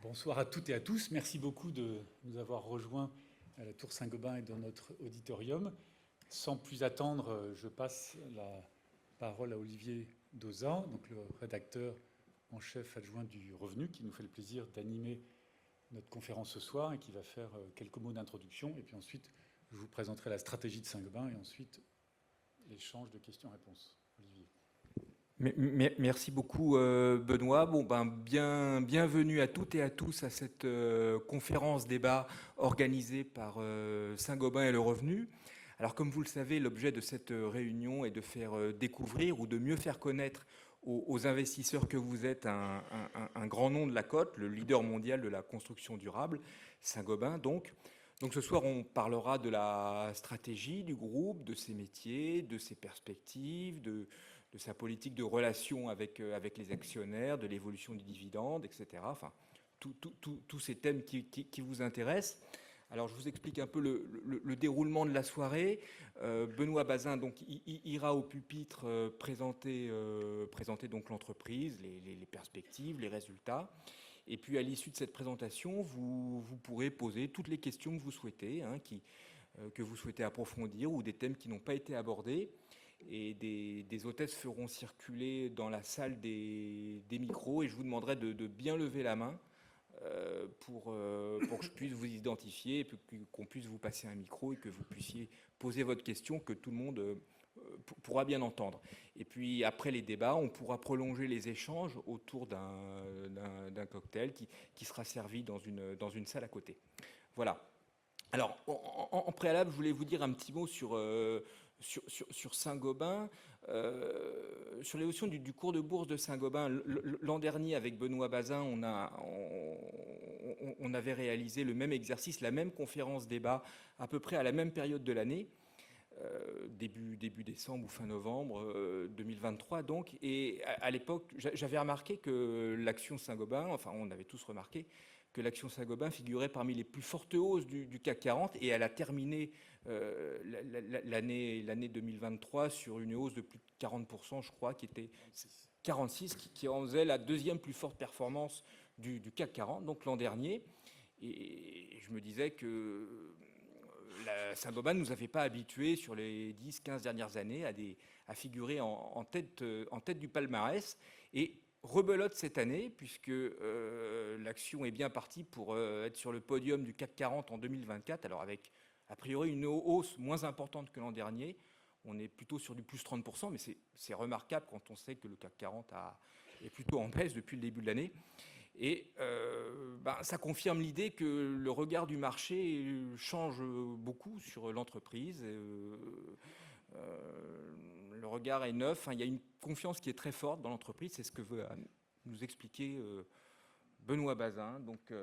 Bonsoir à toutes et à tous. Merci beaucoup de nous avoir rejoints à la Tour Saint-Gobain et dans notre auditorium. Sans plus attendre, je passe la parole à Olivier Dauzat, donc le rédacteur en chef adjoint du Revenu, qui nous fait le plaisir d'animer notre conférence ce soir et qui va faire quelques mots d'introduction. Et puis ensuite, je vous présenterai la stratégie de Saint-Gobain et ensuite l'échange de questions-réponses. Olivier. Merci beaucoup Benoît. Bienvenue à toutes et à tous à cette conférence débat organisée par Saint-Gobain et le Revenu. Alors comme vous le savez, l'objet de cette réunion est de faire découvrir ou de mieux faire connaître aux investisseurs que vous êtes un grand nom de la cote, le leader mondial de la construction durable, Saint-Gobain donc. Donc ce soir, on parlera de la stratégie du groupe, de ses métiers, de ses perspectives, de sa politique de relation avec les actionnaires, de l'évolution du dividende, etc. Enfin, tous ces thèmes qui vous intéressent. Alors, je vous explique un peu le déroulement de la soirée. Benoît Bazin donc, ira au pupitre présenter donc l'entreprise, les perspectives, les résultats. Et puis, à l'issue de cette présentation, vous pourrez poser toutes les questions que vous souhaitez, que vous souhaitez approfondir ou des thèmes qui n'ont pas été abordés. Et des hôtesses feront circuler dans la salle des micros et je vous demanderai de bien lever la main pour que je puisse vous identifier et qu'on puisse vous passer un micro et que vous puissiez poser votre question, que tout le monde pourra bien entendre. Et puis après les débats, on pourra prolonger les échanges autour d'un cocktail qui sera servi dans une salle à côté. Voilà. Alors, en préalable, je voulais vous dire un petit mot sur Saint-Gobain, sur l'évolution du cours de bourse de Saint-Gobain. L'an dernier, avec Benoît Bazin, on avait réalisé le même exercice, la même conférence débat, à peu près à la même période de l'année, début décembre ou fin novembre 2023. Donc, et à l'époque, j'avais remarqué que l'action Saint-Gobain, enfin on avait tous remarqué, que l'action Saint-Gobain figurait parmi les plus fortes hausses du CAC 40 et elle a terminé l'année 2023 sur une hausse de plus de 40%, je crois, qui était 46, qui en faisait la deuxième plus forte performance du CAC 40, donc l'an dernier. Et je me disais que Saint-Gobain ne nous avait pas habitués sur les 10-15 dernières années à figurer en tête du palmarès. Et rebelote cette année, puisque l'action est bien partie pour être sur le podium du CAC 40 en 2024, alors avec a priori une hausse moins importante que l'an dernier. On est plutôt sur du plus 30%, mais c'est remarquable quand on sait que le CAC 40 est plutôt en baisse depuis le début de l'année. Et ça confirme l'idée que le regard du marché change beaucoup sur l'entreprise. Le regard est neuf, il y a une confiance qui est très forte dans l'entreprise, c'est ce que veut nous expliquer Benoît Bazin. Donc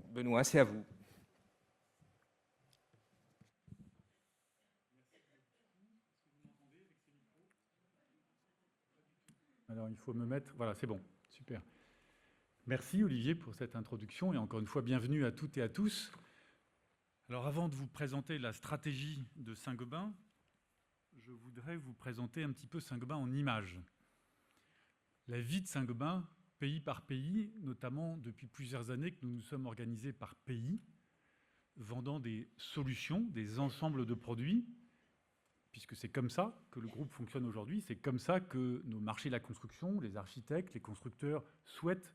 Benoît, c'est à vous. Alors il faut me mettre... Voilà, c'est bon, super. Merci Olivier pour cette introduction et encore une fois, bienvenue à toutes et à tous. Alors avant de vous présenter la stratégie de Saint-Gobain, je voudrais vous présenter un petit peu Saint-Gobain en images. La vie de Saint-Gobain, pays par pays, notamment depuis plusieurs années que nous nous sommes organisés par pays, vendant des solutions, des ensembles de produits, puisque c'est comme ça que le groupe fonctionne aujourd'hui, c'est comme ça que nos marchés de la construction, les architectes, les constructeurs souhaitent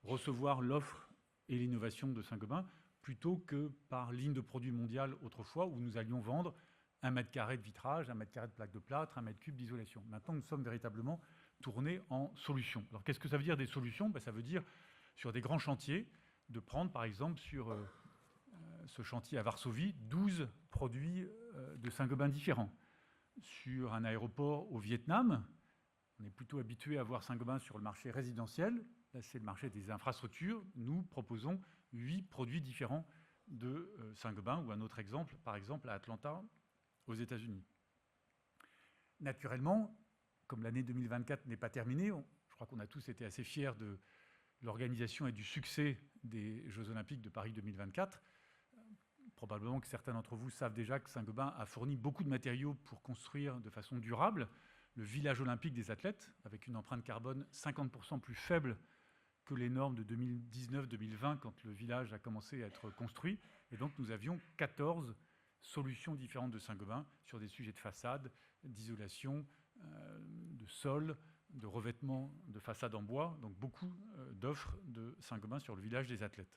recevoir l'offre et l'innovation de Saint-Gobain, plutôt que par ligne de produits mondiale autrefois, où nous allions vendre 1 mètre carré de vitrage, 1 mètre carré de plaque de plâtre, 1 mètre cube d'isolation. Maintenant, nous sommes véritablement tournés en solutions. Alors, qu'est-ce que ça veut dire des solutions ? Ça veut dire, sur des grands chantiers, de prendre, par exemple, sur ce chantier à Varsovie, 12 produits de Saint-Gobain différents. Sur un aéroport au Vietnam, on est plutôt habitué à voir Saint-Gobain sur le marché résidentiel. Là, c'est le marché des infrastructures. Nous proposons 8 produits différents de Saint-Gobain, ou un autre exemple, par exemple, à Atlanta, aux États-Unis. Naturellement, comme l'année 2024 n'est pas terminée, je crois qu'on a tous été assez fiers de l'organisation et du succès des Jeux Olympiques de Paris 2024. Probablement que certains d'entre vous savent déjà que Saint-Gobain a fourni beaucoup de matériaux pour construire de façon durable le village olympique des athlètes, avec une empreinte carbone 50% plus faible que les normes de 2019-2020 quand le village a commencé à être construit. Et donc nous avions 14 solutions différentes de Saint-Gobain sur des sujets de façade, d'isolation, de sol, de revêtement de façade en bois. Donc beaucoup d'offres de Saint-Gobain sur le village des athlètes.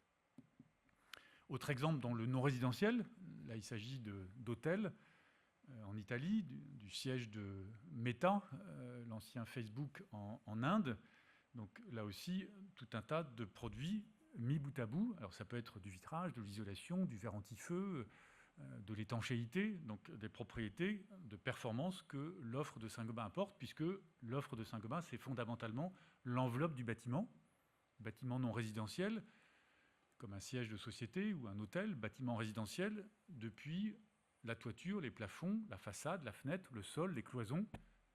Autre exemple dans le non résidentiel, là il s'agit d'hôtels en Italie, du siège de Meta, l'ancien Facebook en Inde. Donc là aussi, tout un tas de produits mis bout à bout. Alors ça peut être du vitrage, de l'isolation, du verre anti-feu, de l'étanchéité, donc des propriétés de performance que l'offre de Saint-Gobain apporte, puisque l'offre de Saint-Gobain, c'est fondamentalement l'enveloppe du bâtiment non résidentiel, comme un siège de société ou un hôtel, bâtiment résidentiel, depuis la toiture, les plafonds, la façade, la fenêtre, le sol, les cloisons,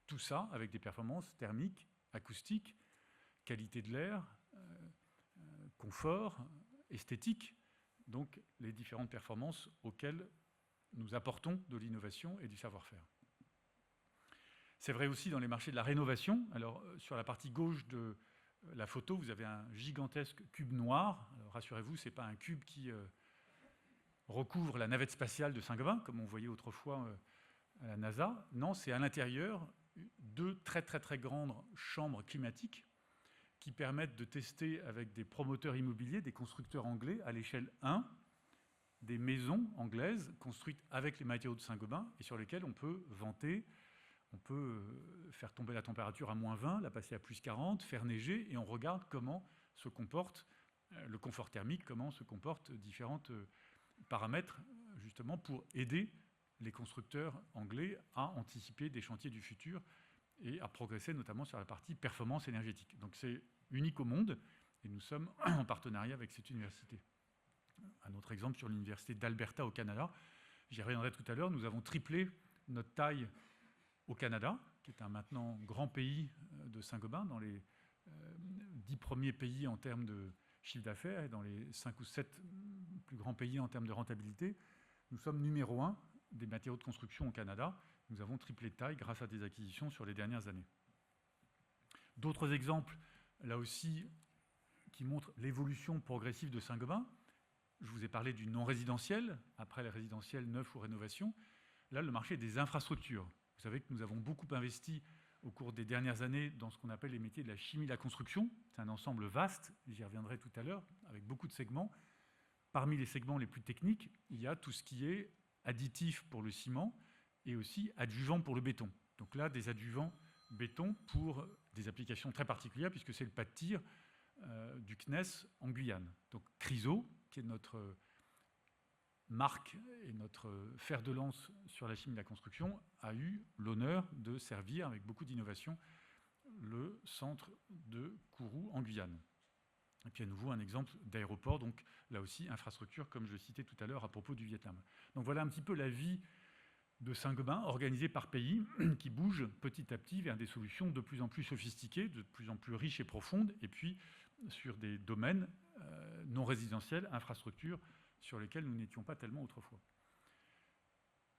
tout ça avec des performances thermiques, acoustiques, qualité de l'air, confort, esthétique, donc les différentes performances auxquelles nous apportons de l'innovation et du savoir-faire. C'est vrai aussi dans les marchés de la rénovation. Alors, sur la partie gauche de la photo, vous avez un gigantesque cube noir. Rassurez-vous, ce n'est pas un cube qui recouvre la navette spatiale de Saint-Gobain, comme on voyait autrefois à la NASA. Non, c'est à l'intérieur 2 très très très grandes chambres climatiques qui permettent de tester avec des promoteurs immobiliers, des constructeurs anglais à l'échelle 1, des maisons anglaises construites avec les matériaux de Saint-Gobain et sur lesquelles on peut vanter, on peut faire tomber la température à -20, la passer à +40, faire neiger, et on regarde comment se comporte le confort thermique, comment se comportent différents paramètres justement pour aider les constructeurs anglais à anticiper des chantiers du futur et à progresser notamment sur la partie performance énergétique. Donc c'est unique au monde et nous sommes en partenariat avec cette université. Un autre exemple sur l'université d'Alberta au Canada, j'y reviendrai tout à l'heure, nous avons triplé notre taille au Canada, qui est un maintenant grand pays de Saint-Gobain, dans les 10 premiers pays en termes de chiffre d'affaires et dans les 5 ou 7 plus grands pays en termes de rentabilité. Nous sommes numéro 1 des matériaux de construction au Canada. Nous avons triplé de taille grâce à des acquisitions sur les dernières années. D'autres exemples, là aussi, qui montrent l'évolution progressive de Saint-Gobain. Je vous ai parlé du non-résidentiel, après les résidentiels neufs ou rénovation. Là, le marché des infrastructures. Vous savez que nous avons beaucoup investi au cours des dernières années dans ce qu'on appelle les métiers de la chimie de la construction. C'est un ensemble vaste, j'y reviendrai tout à l'heure, avec beaucoup de segments. Parmi les segments les plus techniques, il y a tout ce qui est additif pour le ciment et aussi adjuvant pour le béton. Donc là, des adjuvants béton pour des applications très particulières, puisque c'est le pas de tir du CNES en Guyane. Donc Chryso, qui est notre marque et notre fer de lance sur la chimie de la construction, a eu l'honneur de servir avec beaucoup d'innovation le centre de Kourou en Guyane. Et puis à nouveau un exemple d'aéroport, donc là aussi infrastructure comme je le citais tout à l'heure à propos du Vietnam. Donc voilà un petit peu la vie de Saint-Gobain organisée par pays qui bouge petit à petit vers des solutions de plus en plus sophistiquées, de plus en plus riches et profondes, et puis sur des domaines non résidentiels, infrastructures, sur lesquels nous n'étions pas tellement autrefois.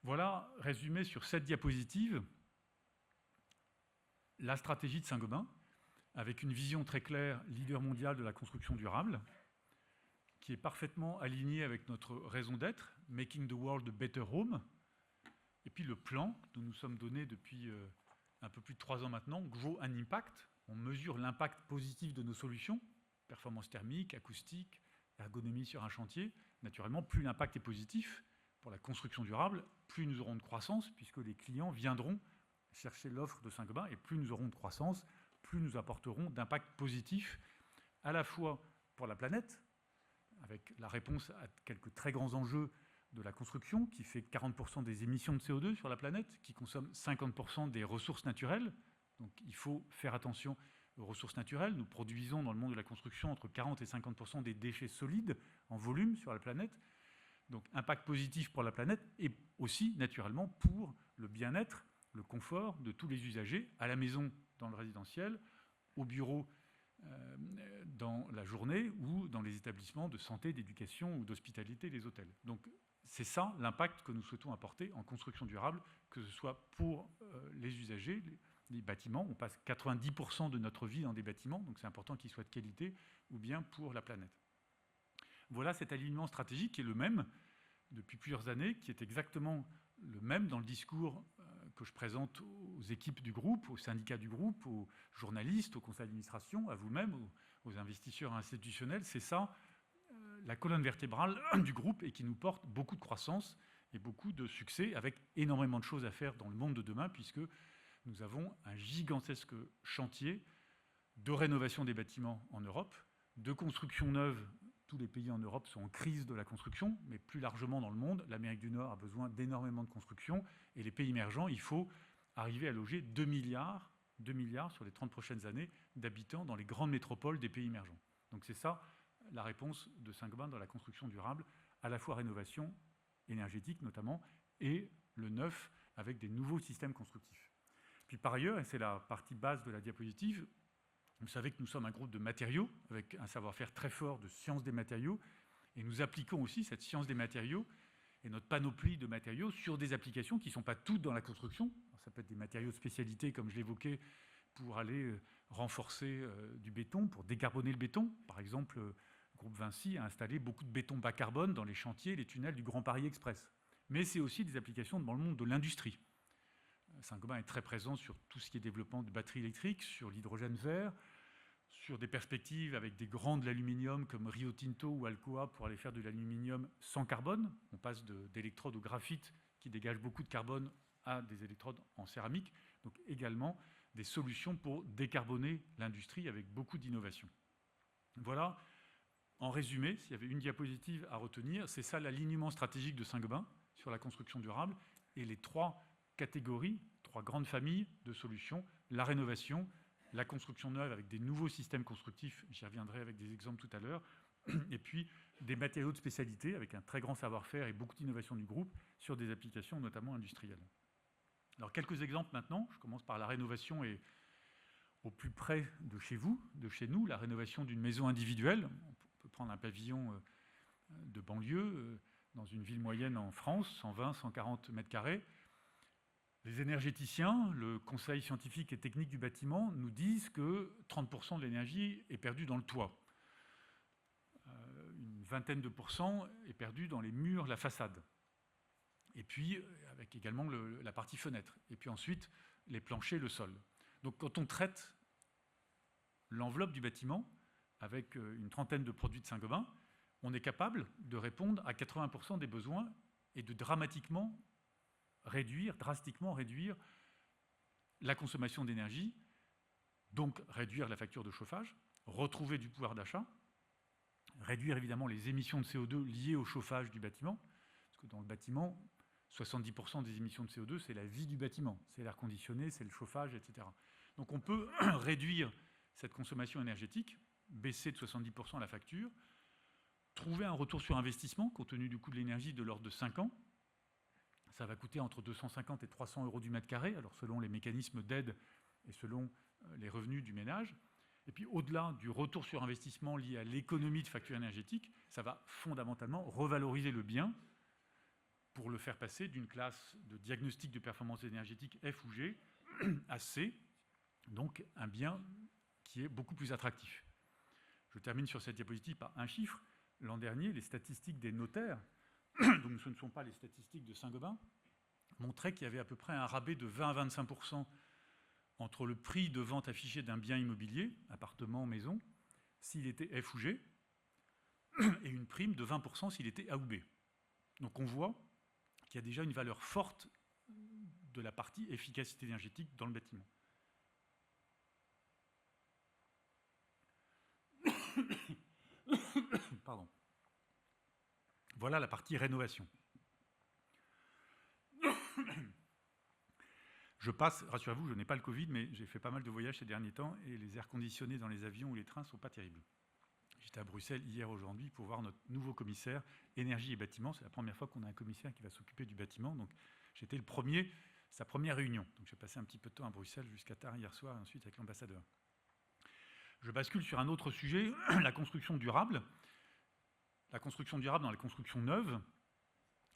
Voilà, résumé sur cette diapositive, la stratégie de Saint-Gobain, avec une vision très claire, leader mondial de la construction durable, qui est parfaitement alignée avec notre raison d'être, Making the World a Better Home, et puis le plan que nous nous sommes donné depuis un peu plus de 3 ans maintenant, Grow and Impact. On mesure l'impact positif de nos solutions, performance thermique, acoustique, ergonomie sur un chantier. Naturellement, plus l'impact est positif pour la construction durable, plus nous aurons de croissance, puisque les clients viendront chercher l'offre de Saint-Gobain, et plus nous aurons de croissance, plus nous apporterons d'impact positif, à la fois pour la planète, avec la réponse à quelques très grands enjeux de la construction, qui fait 40% des émissions de CO2 sur la planète, qui consomme 50% des ressources naturelles. Donc il faut faire attention aux ressources naturelles. Nous produisons dans le monde de la construction entre 40 et 50% des déchets solides en volume sur la planète. Donc impact positif pour la planète et aussi naturellement pour le bien-être, le confort de tous les usagers, à la maison dans le résidentiel, au bureau dans la journée ou dans les établissements de santé, d'éducation ou d'hospitalité, les hôtels. Donc c'est ça l'impact que nous souhaitons apporter en construction durable, que ce soit pour les usagers, des bâtiments. On passe 90% de notre vie dans des bâtiments, donc c'est important qu'ils soient de qualité, ou bien pour la planète. Voilà cet alignement stratégique qui est le même depuis plusieurs années, qui est exactement le même dans le discours que je présente aux équipes du groupe, aux syndicats du groupe, aux journalistes, au conseil d'administration, à vous-même, aux investisseurs institutionnels. C'est ça, la colonne vertébrale du groupe et qui nous porte beaucoup de croissance et beaucoup de succès, avec énormément de choses à faire dans le monde de demain, puisque nous avons un gigantesque chantier de rénovation des bâtiments en Europe, de construction neuve. Tous les pays en Europe sont en crise de la construction, mais plus largement dans le monde, l'Amérique du Nord a besoin d'énormément de construction, et les pays émergents, il faut arriver à loger 2 milliards sur les 30 prochaines années d'habitants dans les grandes métropoles des pays émergents. Donc c'est ça la réponse de Saint-Gobain dans la construction durable, à la fois rénovation énergétique notamment, et le neuf avec des nouveaux systèmes constructifs. Puis par ailleurs, et c'est la partie base de la diapositive, vous savez que nous sommes un groupe de matériaux, avec un savoir-faire très fort de science des matériaux, et nous appliquons aussi cette science des matériaux et notre panoplie de matériaux sur des applications qui ne sont pas toutes dans la construction. Alors, ça peut être des matériaux de spécialité, comme je l'évoquais, pour aller renforcer du béton, pour décarboner le béton. Par exemple, le groupe Vinci a installé beaucoup de béton bas carbone dans les chantiers, les tunnels du Grand Paris Express. Mais c'est aussi des applications dans le monde de l'industrie. Saint-Gobain est très présent sur tout ce qui est développement de batteries électriques, sur l'hydrogène vert, sur des perspectives avec des grands de l'aluminium comme Rio Tinto ou Alcoa pour aller faire de l'aluminium sans carbone. On passe d'électrodes au graphite qui dégagent beaucoup de carbone à des électrodes en céramique. Donc également des solutions pour décarboner l'industrie avec beaucoup d'innovation. Voilà, en résumé, s'il y avait une diapositive à retenir, c'est ça l'alignement stratégique de Saint-Gobain sur la construction durable et les trois catégories, trois grandes familles de solutions, la rénovation, la construction neuve avec des nouveaux systèmes constructifs, j'y reviendrai avec des exemples tout à l'heure, et puis des matériaux de spécialité avec un très grand savoir-faire et beaucoup d'innovation du groupe sur des applications notamment industrielles. Alors quelques exemples maintenant, je commence par la rénovation et au plus près de chez vous, de chez nous, la rénovation d'une maison individuelle. On peut prendre un pavillon de banlieue dans une ville moyenne en France, 120, 140 mètres carrés. Les énergéticiens, le conseil scientifique et technique du bâtiment nous disent que 30% de l'énergie est perdue dans le toit. Une vingtaine de pourcents est perdue dans les murs, la façade. Et puis, avec également la partie fenêtre. Et puis ensuite, les planchers, le sol. Donc quand on traite l'enveloppe du bâtiment avec une trentaine de produits de Saint-Gobain, on est capable de répondre à 80% des besoins et de drastiquement réduire la consommation d'énergie, donc réduire la facture de chauffage, retrouver du pouvoir d'achat, réduire évidemment les émissions de CO2 liées au chauffage du bâtiment, parce que dans le bâtiment, 70% des émissions de CO2, c'est la vie du bâtiment, c'est l'air conditionné, c'est le chauffage, etc. Donc on peut réduire cette consommation énergétique, baisser de 70% la facture, trouver un retour sur investissement, compte tenu du coût de l'énergie de l'ordre de 5 ans. Ça va coûter entre 250 et 300 euros du mètre carré, alors selon les mécanismes d'aide et selon les revenus du ménage. Et puis au-delà du retour sur investissement lié à l'économie de facture énergétique, ça va fondamentalement revaloriser le bien pour le faire passer d'une classe de diagnostic de performance énergétique F ou G à C, donc un bien qui est beaucoup plus attractif. Je termine sur cette diapositive par un chiffre. L'an dernier, les statistiques des notaires, donc ce ne sont pas les statistiques de Saint-Gobain, montraient qu'il y avait à peu près un rabais de 20 à 25% entre le prix de vente affiché d'un bien immobilier, appartement, maison, s'il était F ou G, et une prime de 20% s'il était A ou B. Donc on voit qu'il y a déjà une valeur forte de la partie efficacité énergétique dans le bâtiment. Pardon. Voilà la partie rénovation. Je passe, rassurez-vous, je n'ai pas le Covid, mais j'ai fait pas mal de voyages ces derniers temps et les airs conditionnés dans les avions ou les trains ne sont pas terribles. J'étais à Bruxelles hier, aujourd'hui, pour voir notre nouveau commissaire énergie et bâtiment. C'est la première fois qu'on a un commissaire qui va s'occuper du bâtiment. Donc j'étais le premier, sa première réunion. Donc j'ai passé un petit peu de temps à Bruxelles jusqu'à tard hier soir, et ensuite avec l'ambassadeur. Je bascule sur un autre sujet, la construction durable. La construction durable dans la construction neuve.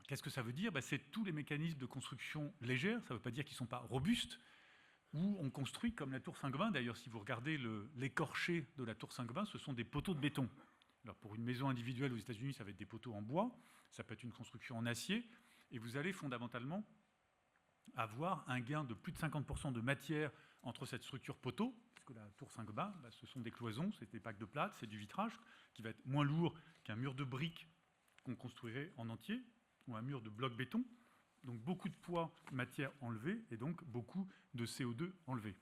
Qu'est-ce que ça veut dire ? C'est tous les mécanismes de construction légère. Ça ne veut pas dire qu'ils ne sont pas robustes, où on construit comme la tour Saint-Gobain. D'ailleurs, si vous regardez l'écorché de la tour Saint-Gobain, ce sont des poteaux de béton. Alors pour une maison individuelle aux États-Unis, ça va être des poteaux en bois, ça peut être une construction en acier, et vous allez fondamentalement avoir un gain de plus de 50% de matière entre cette structure poteau, parce que la tour Saint-Gobain, ce sont des cloisons, c'est des packs de plâtre, c'est du vitrage, qui va être moins lourd qu'un mur de briques qu'on construirait en entier, ou un mur de blocs béton. Donc beaucoup de poids, matière enlevée, et donc beaucoup de CO2 enlevé.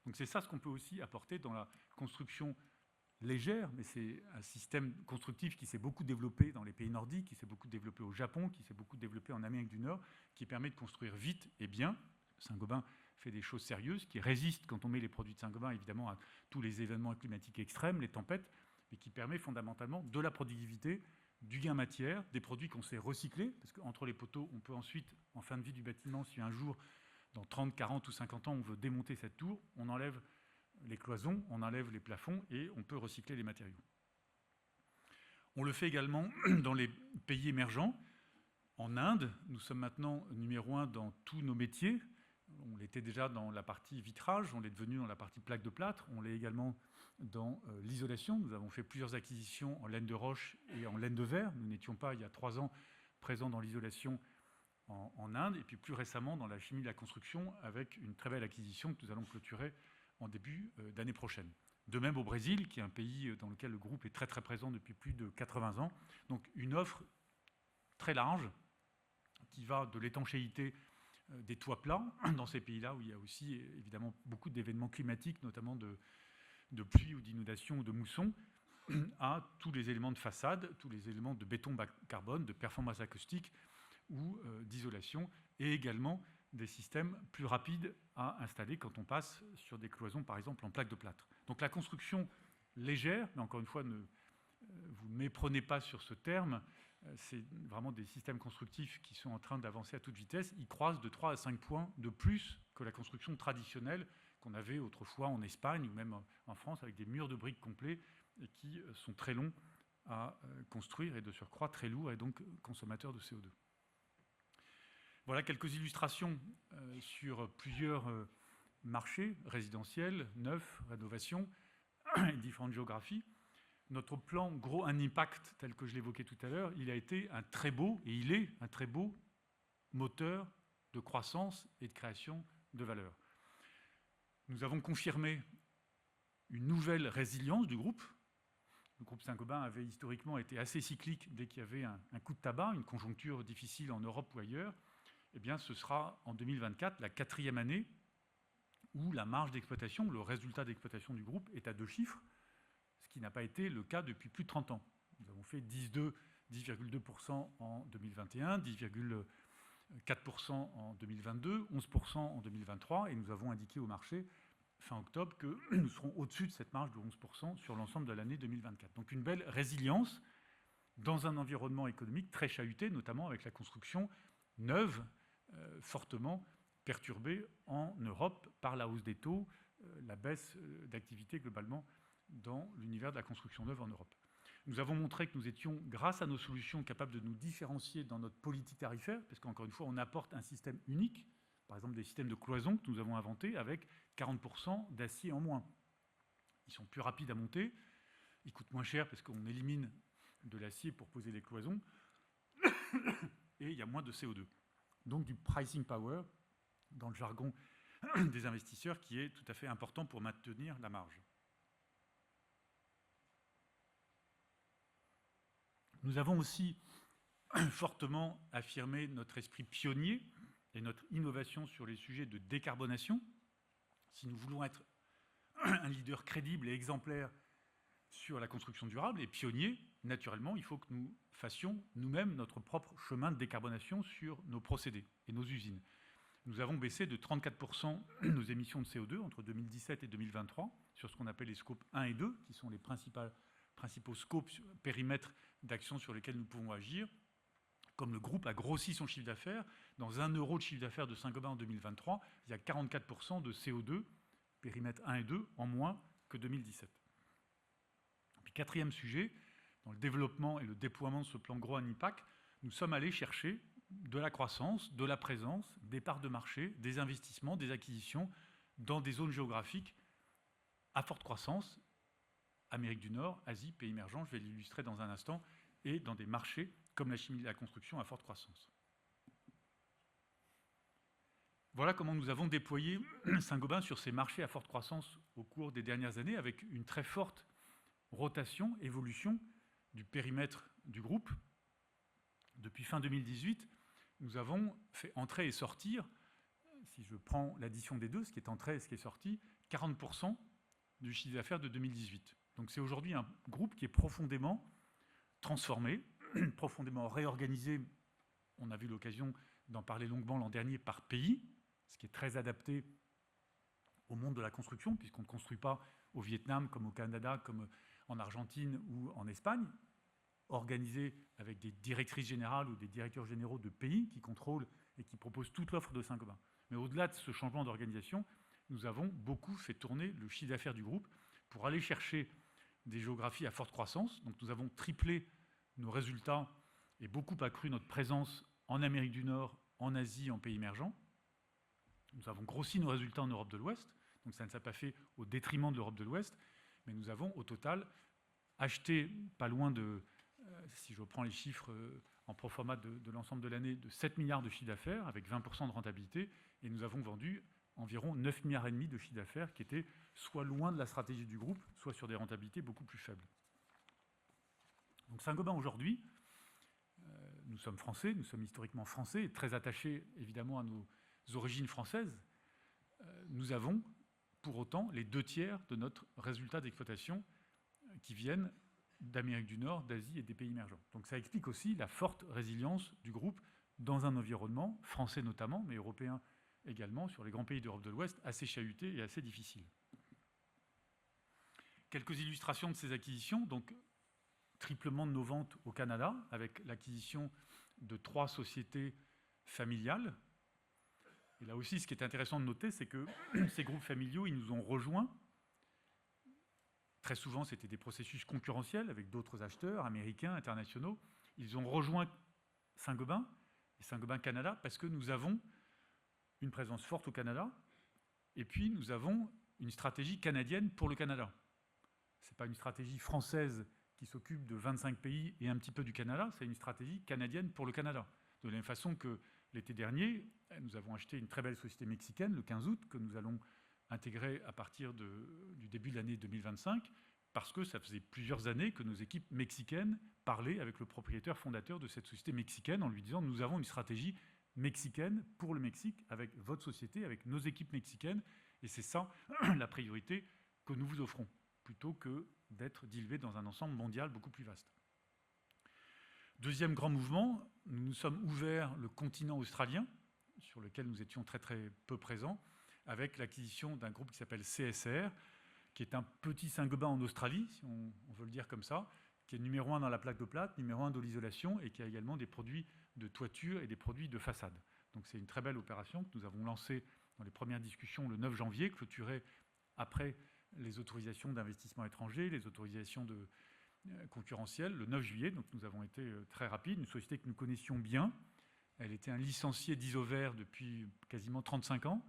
Donc c'est ça ce qu'on peut aussi apporter dans la construction légère, mais c'est un système constructif qui s'est beaucoup développé dans les pays nordiques, qui s'est beaucoup développé au Japon, qui s'est beaucoup développé en Amérique du Nord, qui permet de construire vite et bien. Saint-Gobain fait des choses sérieuses, qui résistent, quand on met les produits de Saint-Gobain, évidemment, à tous les événements climatiques extrêmes, les tempêtes, mais qui permet fondamentalement de la productivité, du gain matière, des produits qu'on sait recycler, parce qu'entre les poteaux, on peut ensuite, en fin de vie du bâtiment, si un jour, dans 30, 40 ou 50 ans, on veut démonter cette tour, on enlève les cloisons, on enlève les plafonds et on peut recycler les matériaux. On le fait également dans les pays émergents. En Inde, nous sommes maintenant numéro 1 dans tous nos métiers. On l'était déjà dans la partie vitrage, on l'est devenu dans la partie plaque de plâtre, on l'est également dans l'isolation. Nous avons fait plusieurs acquisitions en laine de roche et en laine de verre. Nous n'étions pas, il y a 3 ans, présents dans l'isolation en Inde, et puis plus récemment dans la chimie de la construction, avec une très belle acquisition que nous allons clôturer en début d'année prochaine. De même au Brésil, qui est un pays dans lequel le groupe est très très présent depuis plus de 80 ans. Donc une offre très large qui va de l'étanchéité des toits plats dans ces pays-là où il y a aussi évidemment beaucoup d'événements climatiques, notamment de pluie ou d'inondation ou de mousson, à tous les éléments de façade, tous les éléments de béton bas carbone, de performance acoustique ou d'isolation, et également des systèmes plus rapides à installer quand on passe sur des cloisons, par exemple, en plaque de plâtre. Donc la construction légère, mais encore une fois, vous ne méprenez pas sur ce terme, c'est vraiment des systèmes constructifs qui sont en train d'avancer à toute vitesse. Ils croisent de 3 à 5 points de plus que la construction traditionnelle qu'on avait autrefois en Espagne ou même en France, avec des murs de briques complets et qui sont très longs à construire et de surcroît très lourds et donc consommateurs de CO2. Voilà quelques illustrations sur plusieurs marchés résidentiels, neufs, rénovation, et différentes géographies. Notre plan gros un impact, tel que je l'évoquais tout à l'heure, il a été un très beau, et il est un très beau moteur de croissance et de création de valeur. Nous avons confirmé une nouvelle résilience du groupe. Le groupe Saint-Gobain avait historiquement été assez cyclique dès qu'il y avait un coup de tabac, une conjoncture difficile en Europe ou ailleurs. Eh bien, ce sera en 2024 la 4e année où la marge d'exploitation, le résultat d'exploitation du groupe est à 2 chiffres, ce qui n'a pas été le cas depuis plus de 30 ans. Nous avons fait 10,2% en 2021, 10,4% en 2022, 11% en 2023, et nous avons indiqué au marché fin octobre que nous serons au-dessus de cette marge de 11% sur l'ensemble de l'année 2024. Donc une belle résilience dans un environnement économique très chahuté, notamment avec la construction neuve, fortement perturbée en Europe par la hausse des taux, la baisse d'activité globalement dans l'univers de la construction neuve en Europe. Nous avons montré que nous étions, grâce à nos solutions, capables de nous différencier dans notre politique tarifaire, parce qu'encore une fois, on apporte un système unique, par exemple des systèmes de cloison que nous avons inventés avec 40% d'acier en moins. Ils sont plus rapides à monter, ils coûtent moins cher parce qu'on élimine de l'acier pour poser les cloisons, et il y a moins de CO2. Donc du pricing power, dans le jargon des investisseurs, qui est tout à fait important pour maintenir la marge. Nous avons aussi fortement affirmé notre esprit pionnier et notre innovation sur les sujets de décarbonation. Si nous voulons être un leader crédible et exemplaire sur la construction durable et pionnier, naturellement, il faut que nous fassions nous-mêmes notre propre chemin de décarbonation sur nos procédés et nos usines. Nous avons baissé de 34% nos émissions de CO2 entre 2017 et 2023 sur ce qu'on appelle les scopes 1 et 2, qui sont les principaux scopes, périmètres d'action sur lesquels nous pouvons agir. Comme le groupe a grossi son chiffre d'affaires, dans 1 euro de chiffre d'affaires de Saint-Gobain en 2023, il y a 44% de CO2, périmètre 1 et 2, en moins que 2017. Puis, 4e sujet, dans le développement et le déploiement de ce plan gros un impact, nous sommes allés chercher de la croissance, de la présence, des parts de marché, des investissements, des acquisitions dans des zones géographiques à forte croissance, Amérique du Nord, Asie, pays émergents, je vais l'illustrer dans un instant, et dans des marchés comme la chimie et la construction à forte croissance. Voilà comment nous avons déployé Saint-Gobain sur ces marchés à forte croissance au cours des dernières années, avec une très forte rotation, évolution du périmètre du groupe. Depuis fin 2018, nous avons fait entrer et sortir, si je prends l'addition des deux, ce qui est entré et ce qui est sorti, 40% du chiffre d'affaires de 2018. Donc c'est aujourd'hui un groupe qui est profondément transformé, profondément réorganisé. On a eu l'occasion d'en parler longuement l'an dernier par pays, ce qui est très adapté au monde de la construction, puisqu'on ne construit pas au Vietnam, comme au Canada, comme en Argentine ou en Espagne, organisé avec des directrices générales ou des directeurs généraux de pays qui contrôlent et qui proposent toute l'offre de Saint-Gobain. Mais au-delà de ce changement d'organisation, nous avons beaucoup fait tourner le chiffre d'affaires du groupe pour aller chercher des géographies à forte croissance. Donc nous avons triplé nos résultats et beaucoup accru notre présence en Amérique du Nord, en Asie, en pays émergents. Nous avons grossi nos résultats en Europe de l'Ouest, donc ça ne s'est pas fait au détriment de l'Europe de l'Ouest, mais nous avons au total acheté pas loin de, si je reprends les chiffres en pro forma de l'ensemble de l'année, de 7 milliards de chiffre d'affaires avec 20% de rentabilité, et nous avons vendu environ 9 milliards et demi de chiffre d'affaires qui étaient soit loin de la stratégie du groupe, soit sur des rentabilités beaucoup plus faibles. Donc Saint-Gobain aujourd'hui, nous sommes français, nous sommes historiquement français, et très attachés évidemment à nos origines françaises. Nous avons pour autant les 2/3 de notre résultat d'exploitation qui viennent d'Amérique du Nord, d'Asie et des pays émergents. Donc ça explique aussi la forte résilience du groupe dans un environnement, français notamment, mais européen également, sur les grands pays d'Europe de l'Ouest, assez chahuté et assez difficile. Quelques illustrations de ces acquisitions. Donc, triplement de nos ventes au Canada, avec l'acquisition de 3 sociétés familiales. Et là aussi, ce qui est intéressant de noter, c'est que ces groupes familiaux, ils nous ont rejoints. Très souvent, c'était des processus concurrentiels avec d'autres acheteurs américains, internationaux. Ils ont rejoint Saint-Gobain et Saint-Gobain Canada parce que nous avons une présence forte au Canada et puis nous avons une stratégie canadienne pour le Canada. Ce n'est pas une stratégie française qui s'occupe de 25 pays et un petit peu du Canada, c'est une stratégie canadienne pour le Canada. De la même façon que l'été dernier, nous avons acheté une très belle société mexicaine, le 15 août, que nous allons intégrer à partir du début de l'année 2025, parce que ça faisait plusieurs années que nos équipes mexicaines parlaient avec le propriétaire fondateur de cette société mexicaine en lui disant « Nous avons une stratégie mexicaine pour le Mexique, avec votre société, avec nos équipes mexicaines, et c'est ça la priorité que nous vous offrons, plutôt que d'être dilués dans un ensemble mondial beaucoup plus vaste. » Deuxième grand mouvement, nous nous sommes ouverts le continent australien, sur lequel nous étions très très peu présents, avec l'acquisition d'un groupe qui s'appelle CSR, qui est un petit Saint-Gobain en Australie, si on veut le dire comme ça, qui est numéro 1 dans la plaque de plâtre, numéro 1 dans l'isolation, et qui a également des produits de toiture et des produits de façade. Donc c'est une très belle opération que nous avons lancée dans les premières discussions le 9 janvier, clôturée après les autorisations d'investissement étranger, les autorisations concurrentielles, le 9 juillet. Donc nous avons été très rapides, une société que nous connaissions bien. Elle était un licencié d'Isover depuis quasiment 35 ans.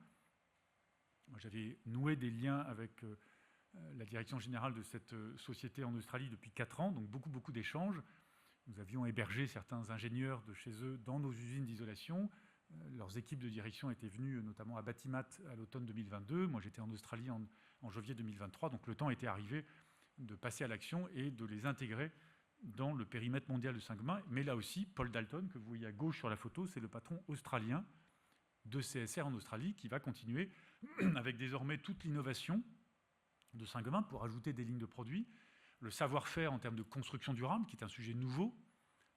J'avais noué des liens avec la direction générale de cette société en Australie depuis 4 ans, donc beaucoup d'échanges. Nous avions hébergé certains ingénieurs de chez eux dans nos usines d'isolation. Leurs équipes de direction étaient venues notamment à Batimat à l'automne 2022. Moi, j'étais en Australie en janvier 2023. Donc le temps était arrivé de passer à l'action et de les intégrer dans le périmètre mondial de Saint-Gobain. Mais là aussi, Paul Dalton, que vous voyez à gauche sur la photo, c'est le patron australien de CSR en Australie qui va continuer avec désormais toute l'innovation de Saint-Gobain pour ajouter des lignes de produits, le savoir-faire en termes de construction durable, qui est un sujet nouveau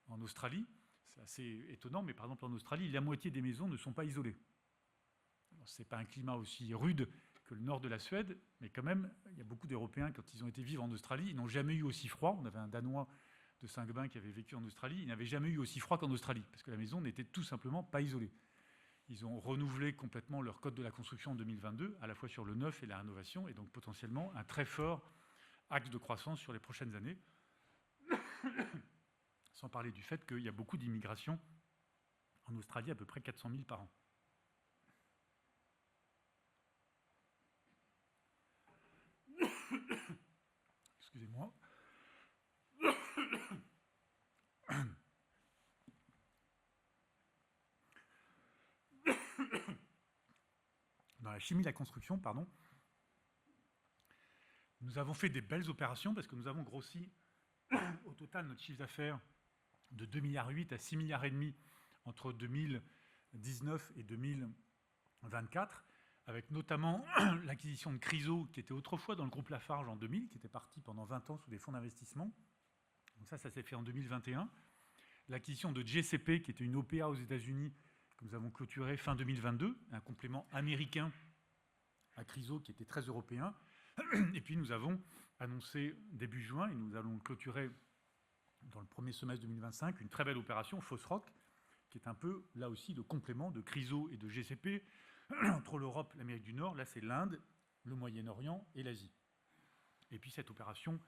en Australie. C'est assez étonnant, mais par exemple en Australie, la moitié des maisons ne sont pas isolées. Ce n'est pas un climat aussi rude que le nord de la Suède, mais quand même, il y a beaucoup d'Européens, quand ils ont été vivre en Australie, ils n'ont jamais eu aussi froid. On avait un Danois de Saint-Gobain qui avait vécu en Australie, il n'avait jamais eu aussi froid qu'en Australie, parce que la maison n'était tout simplement pas isolée. Ils ont renouvelé complètement leur code de la construction en 2022, à la fois sur le neuf et la rénovation, et donc potentiellement un très fort axe de croissance sur les prochaines années, sans parler du fait qu'il y a beaucoup d'immigration en Australie, à peu près 400 000 par an. la chimie de la construction, pardon, nous avons fait des belles opérations parce que nous avons grossi au total notre chiffre d'affaires de 2,8 milliards à 6,5 milliards entre 2019 et 2024, avec notamment l'acquisition de Chryso, qui était autrefois dans le groupe Lafarge en 2000, qui était parti pendant 20 ans sous des fonds d'investissement. Donc ça s'est fait en 2021. L'acquisition de GCP, qui était une OPA aux États-Unis, que nous avons clôturée fin 2022, un complément américain à Chryso qui était très européen. Et puis nous avons annoncé début juin, et nous allons clôturer dans le premier semestre 2025, une très belle opération, Fosroc, qui est un peu, là aussi, le complément de Chryso et de GCP entre l'Europe, l'Amérique du Nord. Là, c'est l'Inde, le Moyen-Orient et l'Asie. Et puis cette opération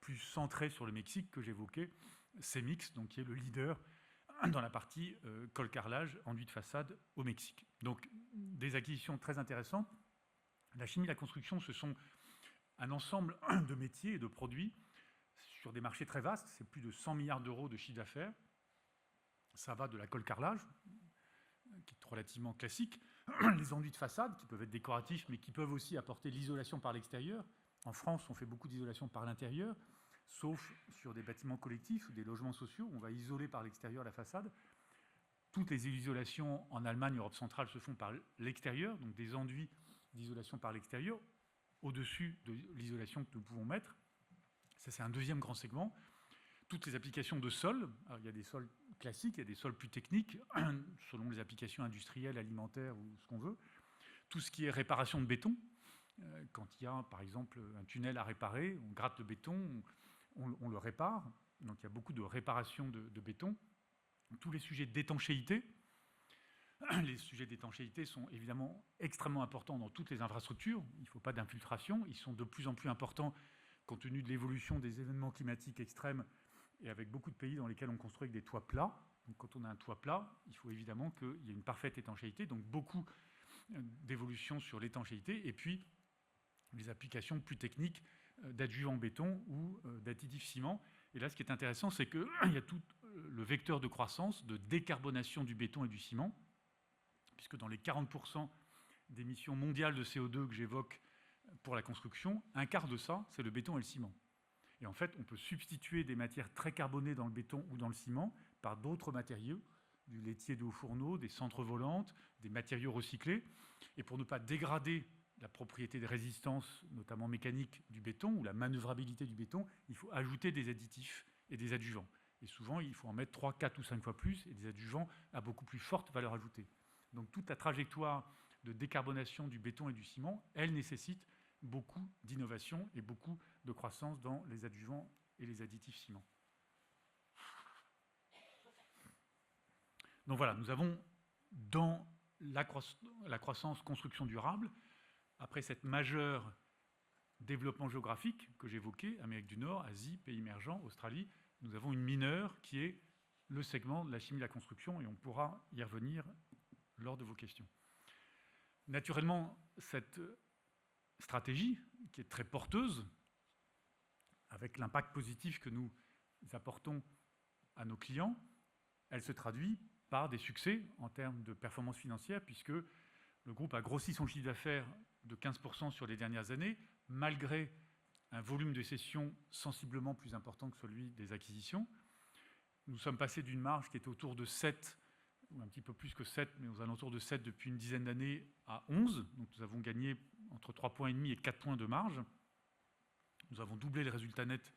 plus centrée sur le Mexique que j'évoquais, CEMIX, donc qui est le leader dans la partie col-carrelage, enduit de façade au Mexique. Donc des acquisitions très intéressantes. La chimie et la construction, ce sont un ensemble de métiers et de produits sur des marchés très vastes. C'est plus de 100 milliards d'euros de chiffre d'affaires. Ça va de la col-carrelage, qui est relativement classique, les enduits de façade, qui peuvent être décoratifs, mais qui peuvent aussi apporter l'isolation par l'extérieur. En France, on fait beaucoup d'isolation par l'intérieur, sauf sur des bâtiments collectifs ou des logements sociaux, où on va isoler par l'extérieur la façade. Toutes les isolations en Allemagne, Europe centrale, se font par l'extérieur, donc des enduits d'isolation par l'extérieur, au-dessus de l'isolation que nous pouvons mettre. Ça, c'est un deuxième grand segment. Toutes les applications de sol, alors il y a des sols classiques, il y a des sols plus techniques, selon les applications industrielles, alimentaires ou ce qu'on veut. Tout ce qui est réparation de béton, quand il y a par exemple un tunnel à réparer, on gratte le béton, on le répare, donc il y a beaucoup de réparation de béton. Tous les sujets d'étanchéité, les sujets d'étanchéité sont évidemment extrêmement importants dans toutes les infrastructures, il ne faut pas d'infiltration, ils sont de plus en plus importants compte tenu de l'évolution des événements climatiques extrêmes et avec beaucoup de pays dans lesquels on construit avec des toits plats. Donc quand on a un toit plat, il faut évidemment qu'il y ait une parfaite étanchéité, donc beaucoup d'évolution sur l'étanchéité, et puis les applications plus techniques d'adjuvants béton ou d'additifs ciment. Et là, ce qui est intéressant, c'est qu'il y a tout le vecteur de croissance, de décarbonation du béton et du ciment, puisque dans les 40% d'émissions mondiales de CO2 que j'évoque pour la construction, un quart de ça, c'est le béton et le ciment. Et en fait, on peut substituer des matières très carbonées dans le béton ou dans le ciment par d'autres matériaux, du laitier de haut fourneau, des centres volantes, des matériaux recyclés. Et pour ne pas dégrader la propriété de résistance, notamment mécanique, du béton ou la manœuvrabilité du béton, il faut ajouter des additifs et des adjuvants. Et souvent, il faut en mettre 3, 4 ou 5 fois plus, et des adjuvants à beaucoup plus forte valeur ajoutée. Donc toute la trajectoire de décarbonation du béton et du ciment, elle nécessite beaucoup d'innovation et beaucoup de croissance dans les adjuvants et les additifs ciment. Donc voilà, nous avons dans la croissance construction durable, après cette majeure développement géographique que j'évoquais, Amérique du Nord, Asie, pays émergents, Australie, nous avons une mineure qui est le segment de la chimie de la construction, et on pourra y revenir lors de vos questions. Naturellement, cette stratégie, qui est très porteuse, avec l'impact positif que nous apportons à nos clients, elle se traduit par des succès en termes de performance financière, puisque le groupe a grossi son chiffre d'affaires de 15% sur les dernières années, malgré un volume de cession sensiblement plus important que celui des acquisitions. Nous sommes passés d'une marge qui était autour de 7, ou un petit peu plus que 7, mais aux alentours de 7 depuis une dizaine d'années, à 11. Donc nous avons gagné entre 3,5 points et 4 points de marge. Nous avons doublé le résultat net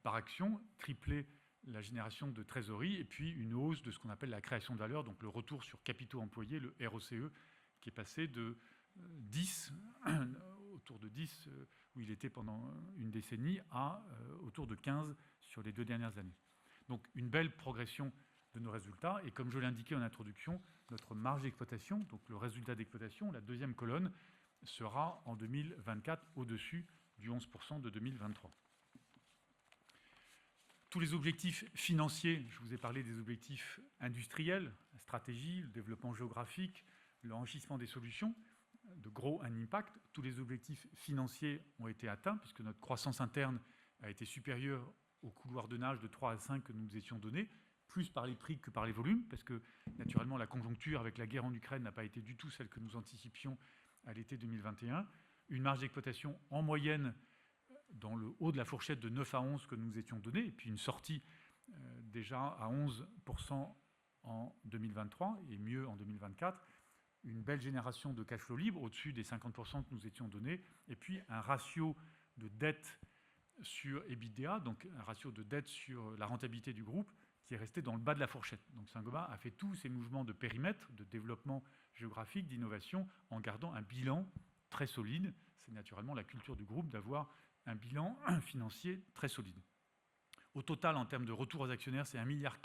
par action, triplé la génération de trésorerie, et puis une hausse de ce qu'on appelle la création de valeur, donc le retour sur capitaux employés, le ROCE, qui est passé de 10, autour de 10, où il était pendant une décennie, à autour de 15 sur les 2 dernières années. Donc une belle progression de nos résultats, et comme je l'indiquais en introduction, notre marge d'exploitation, donc le résultat d'exploitation, la deuxième colonne, sera en 2024 au-dessus du 11% de 2023. Tous les objectifs financiers, je vous ai parlé des objectifs industriels, la stratégie, le développement géographique, l'enrichissement des solutions, de gros un impact. Tous les objectifs financiers ont été atteints, puisque notre croissance interne a été supérieure au couloir de nage de 3 à 5 que nous nous étions donnés, plus par les prix que par les volumes, parce que naturellement la conjoncture avec la guerre en Ukraine n'a pas été du tout celle que nous anticipions à l'été 2021, une marge d'exploitation en moyenne dans le haut de la fourchette de 9 à 11 que nous étions donnés, et puis une sortie déjà à 11% en 2023 et mieux en 2024, une belle génération de cash flow libre au-dessus des 50% que nous étions donnés, et puis un ratio de dette sur EBITDA, donc un ratio de dette sur la rentabilité du groupe qui est resté dans le bas de la fourchette. Donc Saint-Gobain a fait tous ces mouvements de périmètre, de développement géographique, d'innovation, en gardant un bilan très solide. C'est naturellement la culture du groupe d'avoir un bilan financier très solide. Au total, en termes de retour aux actionnaires, c'est 1,4 milliard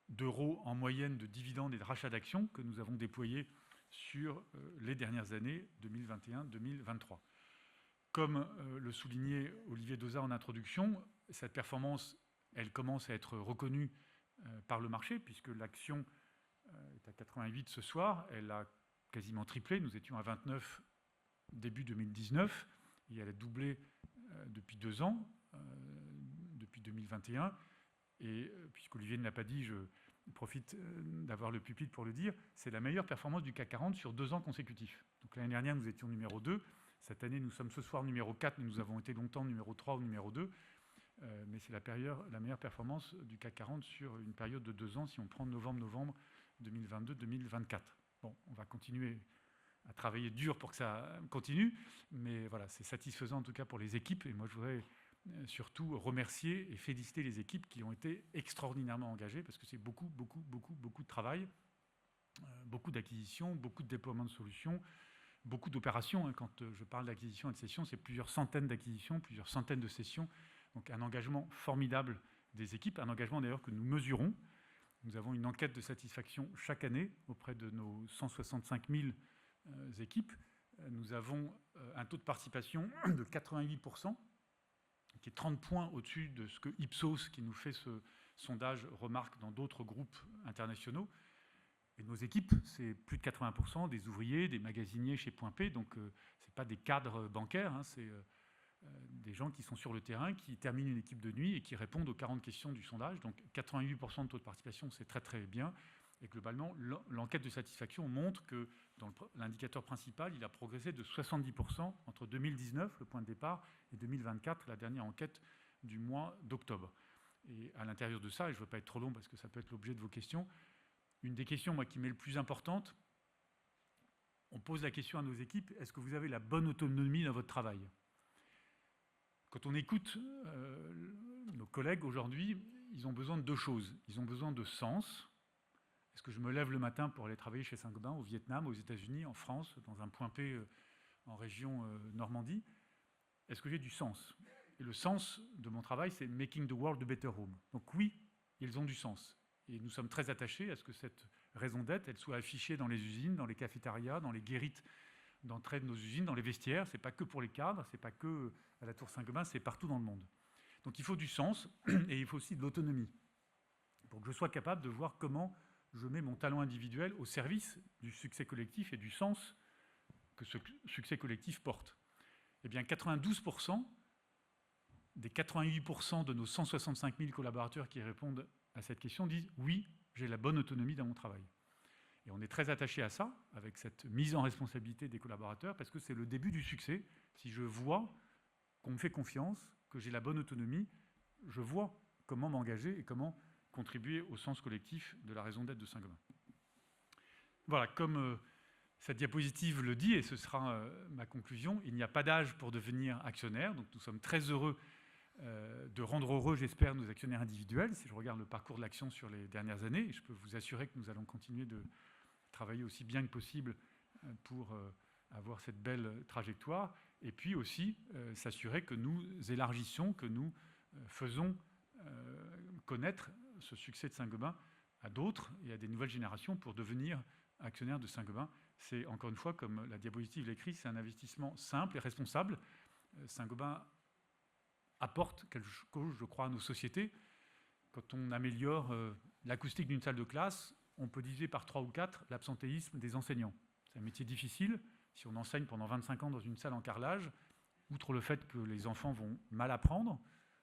d'euros en moyenne de dividendes et de rachats d'actions que nous avons déployés sur les dernières années 2021-2023. Comme le soulignait Olivier Dauzat en introduction, cette performance, elle commence à être reconnue par le marché, puisque l'action est à 88 ce soir, elle a quasiment triplé, nous étions à 29 début 2019, et elle a doublé depuis 2 ans, depuis 2021, et puisqu'Olivier ne l'a pas dit, je profite d'avoir le pupitre pour le dire, c'est la meilleure performance du CAC 40 sur 2 ans consécutifs. Donc l'année dernière, nous étions numéro 2, cette année, nous sommes ce soir numéro 4, mais nous avons été longtemps numéro 3 ou numéro 2. Mais c'est la meilleure performance du CAC 40 sur une période de 2 ans, si on prend novembre 2022-2024. Bon, on va continuer à travailler dur pour que ça continue, mais voilà, c'est satisfaisant en tout cas pour les équipes. Et moi, je voudrais surtout remercier et féliciter les équipes qui ont été extraordinairement engagées, parce que c'est beaucoup de travail, beaucoup d'acquisitions, beaucoup de déploiement de solutions, beaucoup d'opérations. Quand je parle d'acquisition et de cession, c'est plusieurs centaines d'acquisitions, plusieurs centaines de cessions. Donc un engagement formidable des équipes, un engagement d'ailleurs que nous mesurons. Nous avons une enquête de satisfaction chaque année auprès de nos 165 000 équipes. Nous avons un taux de participation de 88%, qui est 30 points au-dessus de ce que Ipsos, qui nous fait ce sondage, remarque dans d'autres groupes internationaux. Et nos équipes, c'est plus de 80% des ouvriers, des magasiniers chez Point P, donc ce n'est pas des cadres bancaires, hein, c'est des gens qui sont sur le terrain, qui terminent une équipe de nuit et qui répondent aux 40 questions du sondage. Donc 88% de taux de participation, c'est très très bien. Et globalement, l'enquête de satisfaction montre que dans l'indicateur principal, il a progressé de 70% entre 2019, le point de départ, et 2024, la dernière enquête du mois d'octobre. Et à l'intérieur de ça, et je ne veux pas être trop long parce que ça peut être l'objet de vos questions, une des questions moi, qui m'est le plus importante, on pose la question à nos équipes, est-ce que vous avez la bonne autonomie dans votre travail ? Quand on écoute nos collègues aujourd'hui, ils ont besoin de 2 choses. Ils ont besoin de sens. Est-ce que je me lève le matin pour aller travailler chez Saint-Gobain, au Vietnam, aux États-Unis, en France, dans un point P en région Normandie ? Est-ce que j'ai du sens ? Et le sens de mon travail, c'est « making the world a better home ». Donc oui, ils ont du sens. Et nous sommes très attachés à ce que cette raison d'être, elle soit affichée dans les usines, dans les cafétérias, dans les guérites d'entrée de nos usines, dans les vestiaires. Ce n'est pas que pour les cadres, ce n'est pas que à la Tour Saint-Gobain, c'est partout dans le monde. Donc il faut du sens et il faut aussi de l'autonomie pour que je sois capable de voir comment je mets mon talent individuel au service du succès collectif et du sens que ce succès collectif porte. Eh bien, 92% des 88% de nos 165 000 collaborateurs qui répondent à cette question disent « oui, j'ai la bonne autonomie dans mon travail ». Et on est très attaché à ça, avec cette mise en responsabilité des collaborateurs, parce que c'est le début du succès. Si je vois qu'on me fait confiance, que j'ai la bonne autonomie, je vois comment m'engager et comment contribuer au sens collectif de la raison d'être de Saint-Gobain. Voilà, comme cette diapositive le dit, et ce sera ma conclusion, il n'y a pas d'âge pour devenir actionnaire, donc nous sommes très heureux de rendre heureux, j'espère, nos actionnaires individuels. Si je regarde le parcours de l'action sur les dernières années, je peux vous assurer que nous allons continuer de travailler aussi bien que possible pour avoir cette belle trajectoire, et puis aussi s'assurer que nous élargissons, que nous faisons connaître ce succès de Saint-Gobain à d'autres et à des nouvelles générations pour devenir actionnaire de Saint-Gobain. C'est, encore une fois, comme la diapositive l'écrit, c'est un investissement simple et responsable. Saint-Gobain apporte quelque chose, je crois, à nos sociétés. Quand on améliore l'acoustique d'une salle de classe, on peut diviser par 3 ou 4 l'absentéisme des enseignants. C'est un métier difficile. Si on enseigne pendant 25 ans dans une salle en carrelage, outre le fait que les enfants vont mal apprendre,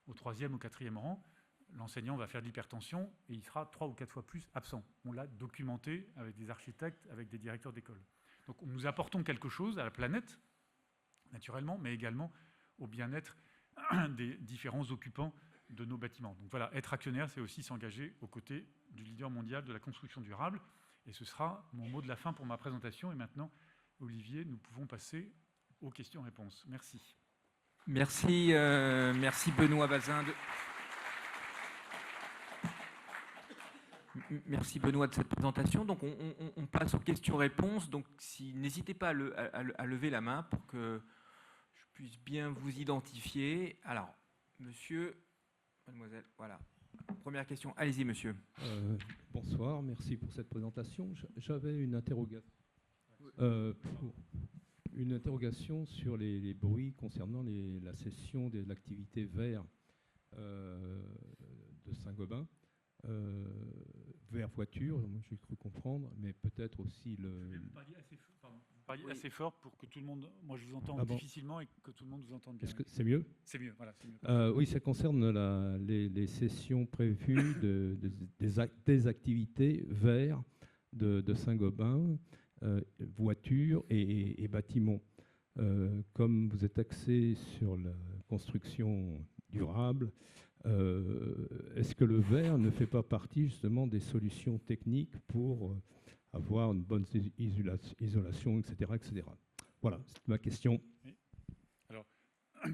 au 3e ou 4e rang, l'enseignant va faire de l'hypertension et il sera 3 ou 4 fois plus absent. On l'a documenté avec des architectes, avec des directeurs d'école. Donc nous apportons quelque chose à la planète, naturellement, mais également au bien-être des différents occupants de nos bâtiments. Donc voilà, être actionnaire, c'est aussi s'engager aux côtés du leader mondial de la construction durable. Et ce sera mon mot de la fin pour ma présentation. Et maintenant, Olivier, nous pouvons passer aux questions-réponses. Merci. Merci, merci Benoît Bazin. Merci Benoît de cette présentation. Donc on passe aux questions-réponses. Donc n'hésitez pas à lever la main pour que je puisse bien vous identifier. Alors, monsieur, mademoiselle, voilà. Première question. Allez-y, monsieur. Bonsoir, merci pour cette présentation. J'avais une interrogation sur les bruits concernant la cession de l'activité vert de Saint-Gobain. Vert voiture, moi j'ai cru comprendre, mais peut-être aussi Vous parliez assez fort pour que tout le monde... Moi, je vous entends difficilement et que tout le monde vous entende bien. Est-ce que c'est mieux ? C'est mieux, voilà. C'est mieux. Oui, ça concerne les cessions prévues des activités verts de Saint-Gobain, voitures et bâtiments. Comme vous êtes axé sur la construction durable, est-ce que le verre ne fait pas partie justement des solutions techniques pour avoir une bonne isolation, etc., etc. Voilà, c'est ma question. Oui. Alors,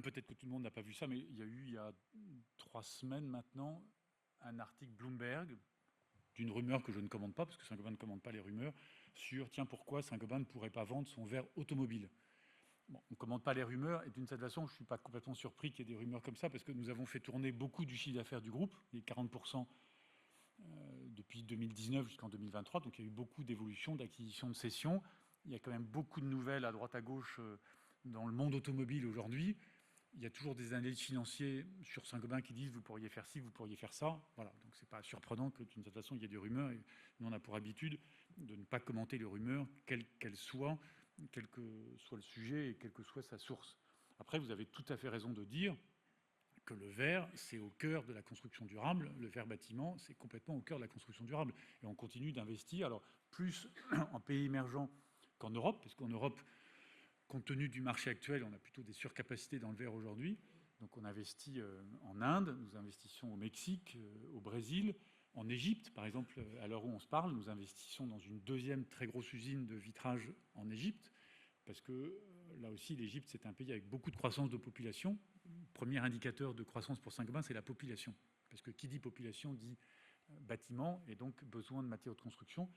peut-être que tout le monde n'a pas vu ça, mais il y a 3 semaines maintenant, un article Bloomberg d'une rumeur que je ne commande pas, parce que Saint-Gobain ne commande pas les rumeurs, sur, tiens, pourquoi Saint-Gobain ne pourrait pas vendre son verre automobile. Bon, on ne commande pas les rumeurs, et d'une certaine façon, je ne suis pas complètement surpris qu'il y ait des rumeurs comme ça, parce que nous avons fait tourner beaucoup du chiffre d'affaires du groupe, les 40% depuis 2019 jusqu'en 2023, donc il y a eu beaucoup d'évolutions, d'acquisitions, de cessions. Il y a quand même beaucoup de nouvelles à droite à gauche dans le monde automobile aujourd'hui. Il y a toujours des analystes financiers sur Saint-Gobain qui disent vous pourriez faire ci, vous pourriez faire ça. Voilà, donc c'est pas surprenant que d'une certaine façon il y ait des rumeurs. Et nous on a pour habitude de ne pas commenter les rumeurs, quelles qu'elles soient, quel que soit le sujet et quelle que soit sa source. Après, vous avez tout à fait raison de dire que le verre, c'est au cœur de la construction durable. Le verre bâtiment, c'est complètement au cœur de la construction durable. Et on continue d'investir, alors plus en pays émergents qu'en Europe, parce qu'en Europe, compte tenu du marché actuel, on a plutôt des surcapacités dans le verre aujourd'hui. Donc on investit en Inde, nous investissons au Mexique, au Brésil, en Égypte. Par exemple, à l'heure où on se parle, nous investissons dans une deuxième très grosse usine de vitrage en Égypte, parce que là aussi, l'Égypte, c'est un pays avec beaucoup de croissance de population. Premier indicateur de croissance pour Saint-Gobain, c'est la population. Parce que qui dit population dit bâtiment et donc besoin de matériaux de construction.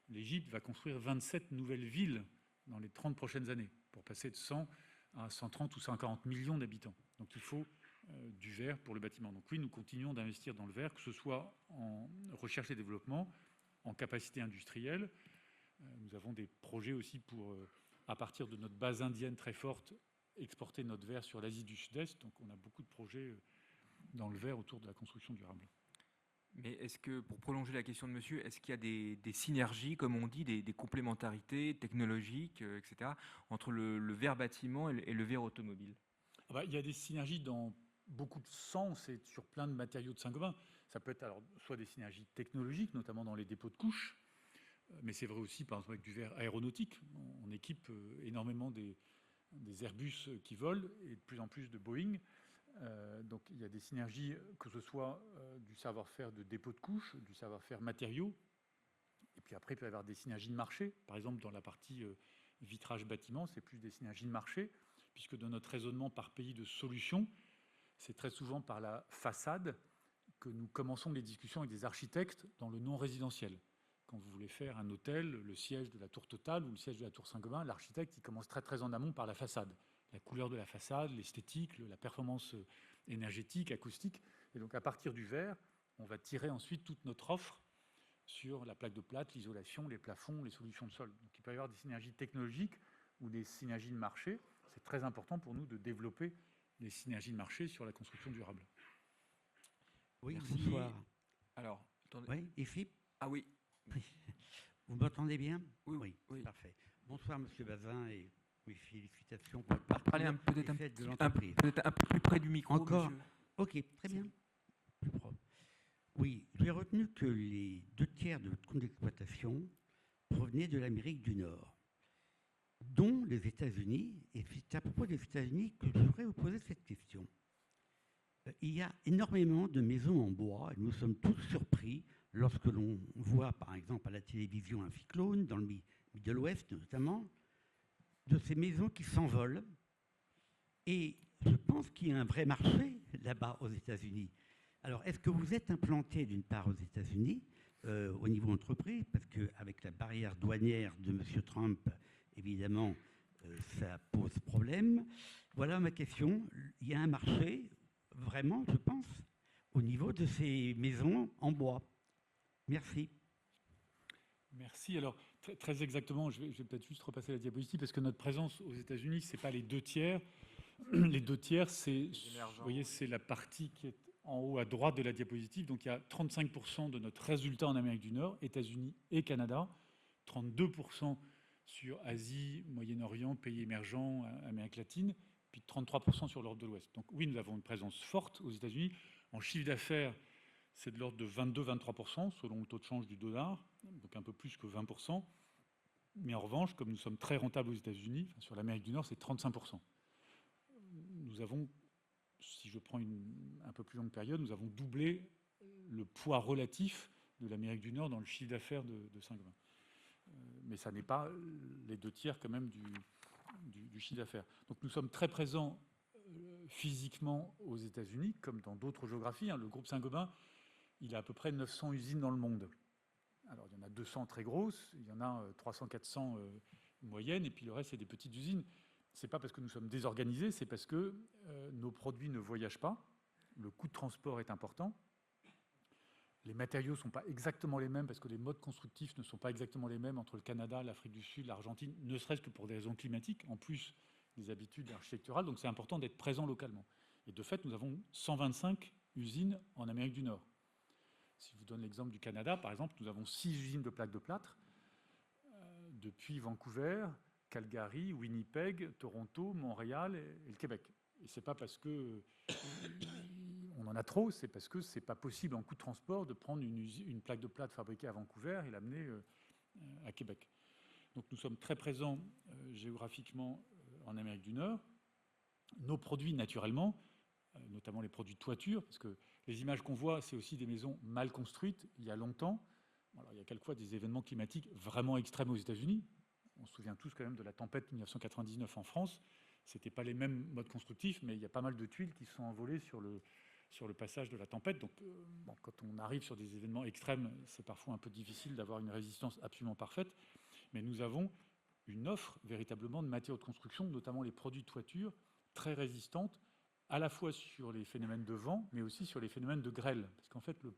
L'Égypte va construire 27 nouvelles villes dans les 30 prochaines années, pour passer de 100 à 130 ou 140 millions d'habitants. Donc il faut du verre pour le bâtiment. Donc oui, nous continuons d'investir dans le verre, que ce soit en recherche et développement, en capacité industrielle. Nous avons des projets aussi pour, à partir de notre base indienne très forte, exporter notre verre sur l'Asie du Sud-Est. Donc on a beaucoup de projets dans le verre autour de la construction durable. Mais est-ce que, pour prolonger la question de monsieur, est-ce qu'il y a des synergies, comme on dit, des complémentarités technologiques, etc., entre le verre bâtiment et le verre automobile ? Il y a des synergies dans beaucoup de sens et sur plein de matériaux de Saint-Gobain. Ça peut être alors soit des synergies technologiques, notamment dans les dépôts de couches, mais c'est vrai aussi, par exemple, avec du verre aéronautique. On équipe énormément des Airbus qui volent et de plus en plus de Boeing. Donc il y a des synergies, que ce soit du savoir-faire de dépôt de couches, du savoir-faire matériaux, et puis après il peut y avoir des synergies de marché. Par exemple dans la partie vitrage bâtiment, c'est plus des synergies de marché, puisque dans notre raisonnement par pays de solutions, c'est très souvent par la façade que nous commençons les discussions avec des architectes dans le non résidentiel. Quand vous voulez faire un hôtel, le siège de la Tour Total ou le siège de la Tour Saint-Gobain, l'architecte il commence très très en amont par la façade. La couleur de la façade, l'esthétique, la performance énergétique, acoustique. Et donc à partir du verre, on va tirer ensuite toute notre offre sur la plaque de plâtre, l'isolation, les plafonds, les solutions de sol. Donc il peut y avoir des synergies technologiques ou des synergies de marché. C'est très important pour nous de développer les synergies de marché sur la construction durable. Oui, Merci. bonsoir. Alors, attendez. Oui, et Philippe ? Ah oui. Vous m'entendez bien ? Oui. Parfait. Bonsoir, Monsieur Bazin, et oui, félicitations pour le parcours. Parlez peut-être un peu plus près du micro, Encore monsieur. Ok, très bien. Plus propre. Oui, j'ai retenu que les 2 tiers de votre compte d'exploitation provenaient de l'Amérique du Nord. dont les États-Unis. Et c'est à propos des États-Unis que je voudrais vous poser cette question. Il y a énormément de maisons en bois et nous sommes tous surpris lorsque l'on voit, par exemple, à la télévision un cyclone, dans le Middle West notamment, de ces maisons qui s'envolent. Et je pense qu'il y a un vrai marché là-bas aux États-Unis. Alors, est-ce que vous êtes implanté d'une part aux États-Unis au niveau entreprise, parce qu'avec la barrière douanière de M. Trump, évidemment, ça pose problème. Voilà ma question. Il y a un marché, vraiment, je pense, au niveau de ces maisons en bois. Merci. Merci. Alors, très exactement, je vais peut-être juste repasser la diapositive, parce que notre présence aux États-Unis, ce n'est pas les 2/3. Les 2/3, vous voyez, c'est la partie qui est en haut à droite de la diapositive. Donc, il y a 35% de notre résultat en Amérique du Nord, États-Unis et Canada, 32% sur Asie, Moyen-Orient, pays émergents, Amérique latine, puis 33% sur l'Europe de l'Ouest. Donc oui, nous avons une présence forte aux États-Unis. En chiffre d'affaires, c'est de l'ordre de 22-23% selon le taux de change du dollar, donc un peu plus que 20%. Mais en revanche, comme nous sommes très rentables aux États-Unis, sur l'Amérique du Nord, c'est 35%. Nous avons, si je prends un peu plus longue période, nous avons doublé le poids relatif de l'Amérique du Nord dans le chiffre d'affaires de Saint-Gobain. Mais ça n'est pas les 2/3 quand même du chiffre d'affaires. Donc nous sommes très présents physiquement aux États-Unis, comme dans d'autres géographies. Le groupe Saint-Gobain, il a à peu près 900 usines dans le monde. Alors il y en a 200 très grosses, il y en a 300-400 moyennes, et puis le reste, c'est des petites usines. Ce n'est pas parce que nous sommes désorganisés, c'est parce que nos produits ne voyagent pas. Le coût de transport est important. Les matériaux ne sont pas exactement les mêmes parce que les modes constructifs ne sont pas exactement les mêmes entre le Canada, l'Afrique du Sud, l'Argentine, ne serait-ce que pour des raisons climatiques, en plus des habitudes architecturales. Donc c'est important d'être présent localement. Et de fait, nous avons 125 usines en Amérique du Nord. Si je vous donne l'exemple du Canada, par exemple, nous avons 6 usines de plaques de plâtre depuis Vancouver, Calgary, Winnipeg, Toronto, Montréal et le Québec. Et ce n'est pas parce que on en a trop, c'est parce que ce n'est pas possible en coût de transport de prendre une plaque de plâtre fabriquée à Vancouver et l'amener à Québec. Donc nous sommes très présents géographiquement en Amérique du Nord. Nos produits, naturellement, notamment les produits de toiture, parce que les images qu'on voit, c'est aussi des maisons mal construites il y a longtemps. Alors, il y a quelquefois des événements climatiques vraiment extrêmes aux États-Unis. On se souvient tous quand même de la tempête 1999 en France. Ce n'étaient pas les mêmes modes constructifs, mais il y a pas mal de tuiles qui sont envolées sur le passage de la tempête. Donc, quand on arrive sur des événements extrêmes, c'est parfois un peu difficile d'avoir une résistance absolument parfaite. Mais nous avons une offre véritablement de matériaux de construction, notamment les produits de toiture, très résistantes, à la fois sur les phénomènes de vent, mais aussi sur les phénomènes de grêle. Parce qu'en fait, le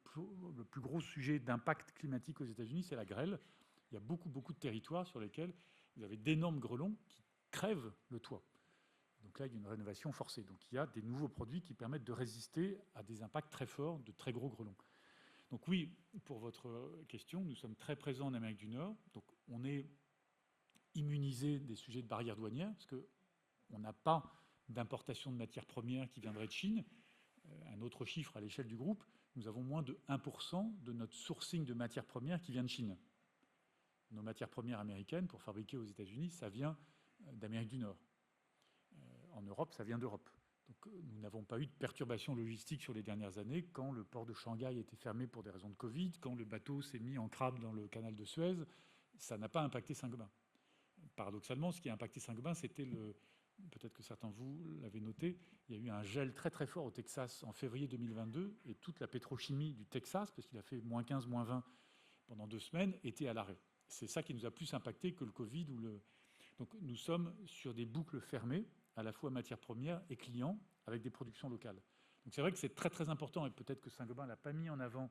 plus gros sujet d'impact climatique aux États-Unis, c'est la grêle. Il y a beaucoup de territoires sur lesquels vous avez d'énormes grêlons qui crèvent le toit. Donc là, il y a une rénovation forcée. Donc il y a des nouveaux produits qui permettent de résister à des impacts très forts de très gros grêlons. Donc oui, pour votre question, nous sommes très présents en Amérique du Nord. Donc on est immunisé des sujets de barrières douanières, parce qu'on n'a pas d'importation de matières premières qui viendraient de Chine. Un autre chiffre à l'échelle du groupe, nous avons moins de 1% de notre sourcing de matières premières qui vient de Chine. Nos matières premières américaines, pour fabriquer aux États-Unis, ça vient d'Amérique du Nord. En Europe, ça vient d'Europe. Donc, nous n'avons pas eu de perturbations logistiques sur les dernières années, quand le port de Shanghai était fermé pour des raisons de Covid, quand le bateau s'est mis en crabe dans le canal de Suez, ça n'a pas impacté Saint-Gobain. Paradoxalement, ce qui a impacté Saint-Gobain, c'était peut-être que certains de vous l'avez noté, il y a eu un gel très très fort au Texas en février 2022, et toute la pétrochimie du Texas, parce qu'il a fait moins 15, moins 20 pendant 2 semaines, était à l'arrêt. C'est ça qui nous a plus impacté que le Covid. Donc nous sommes sur des boucles fermées, à la fois matières premières et clients, avec des productions locales. Donc c'est vrai que c'est très très important, et peut-être que Saint-Gobain ne l'a pas mis en avant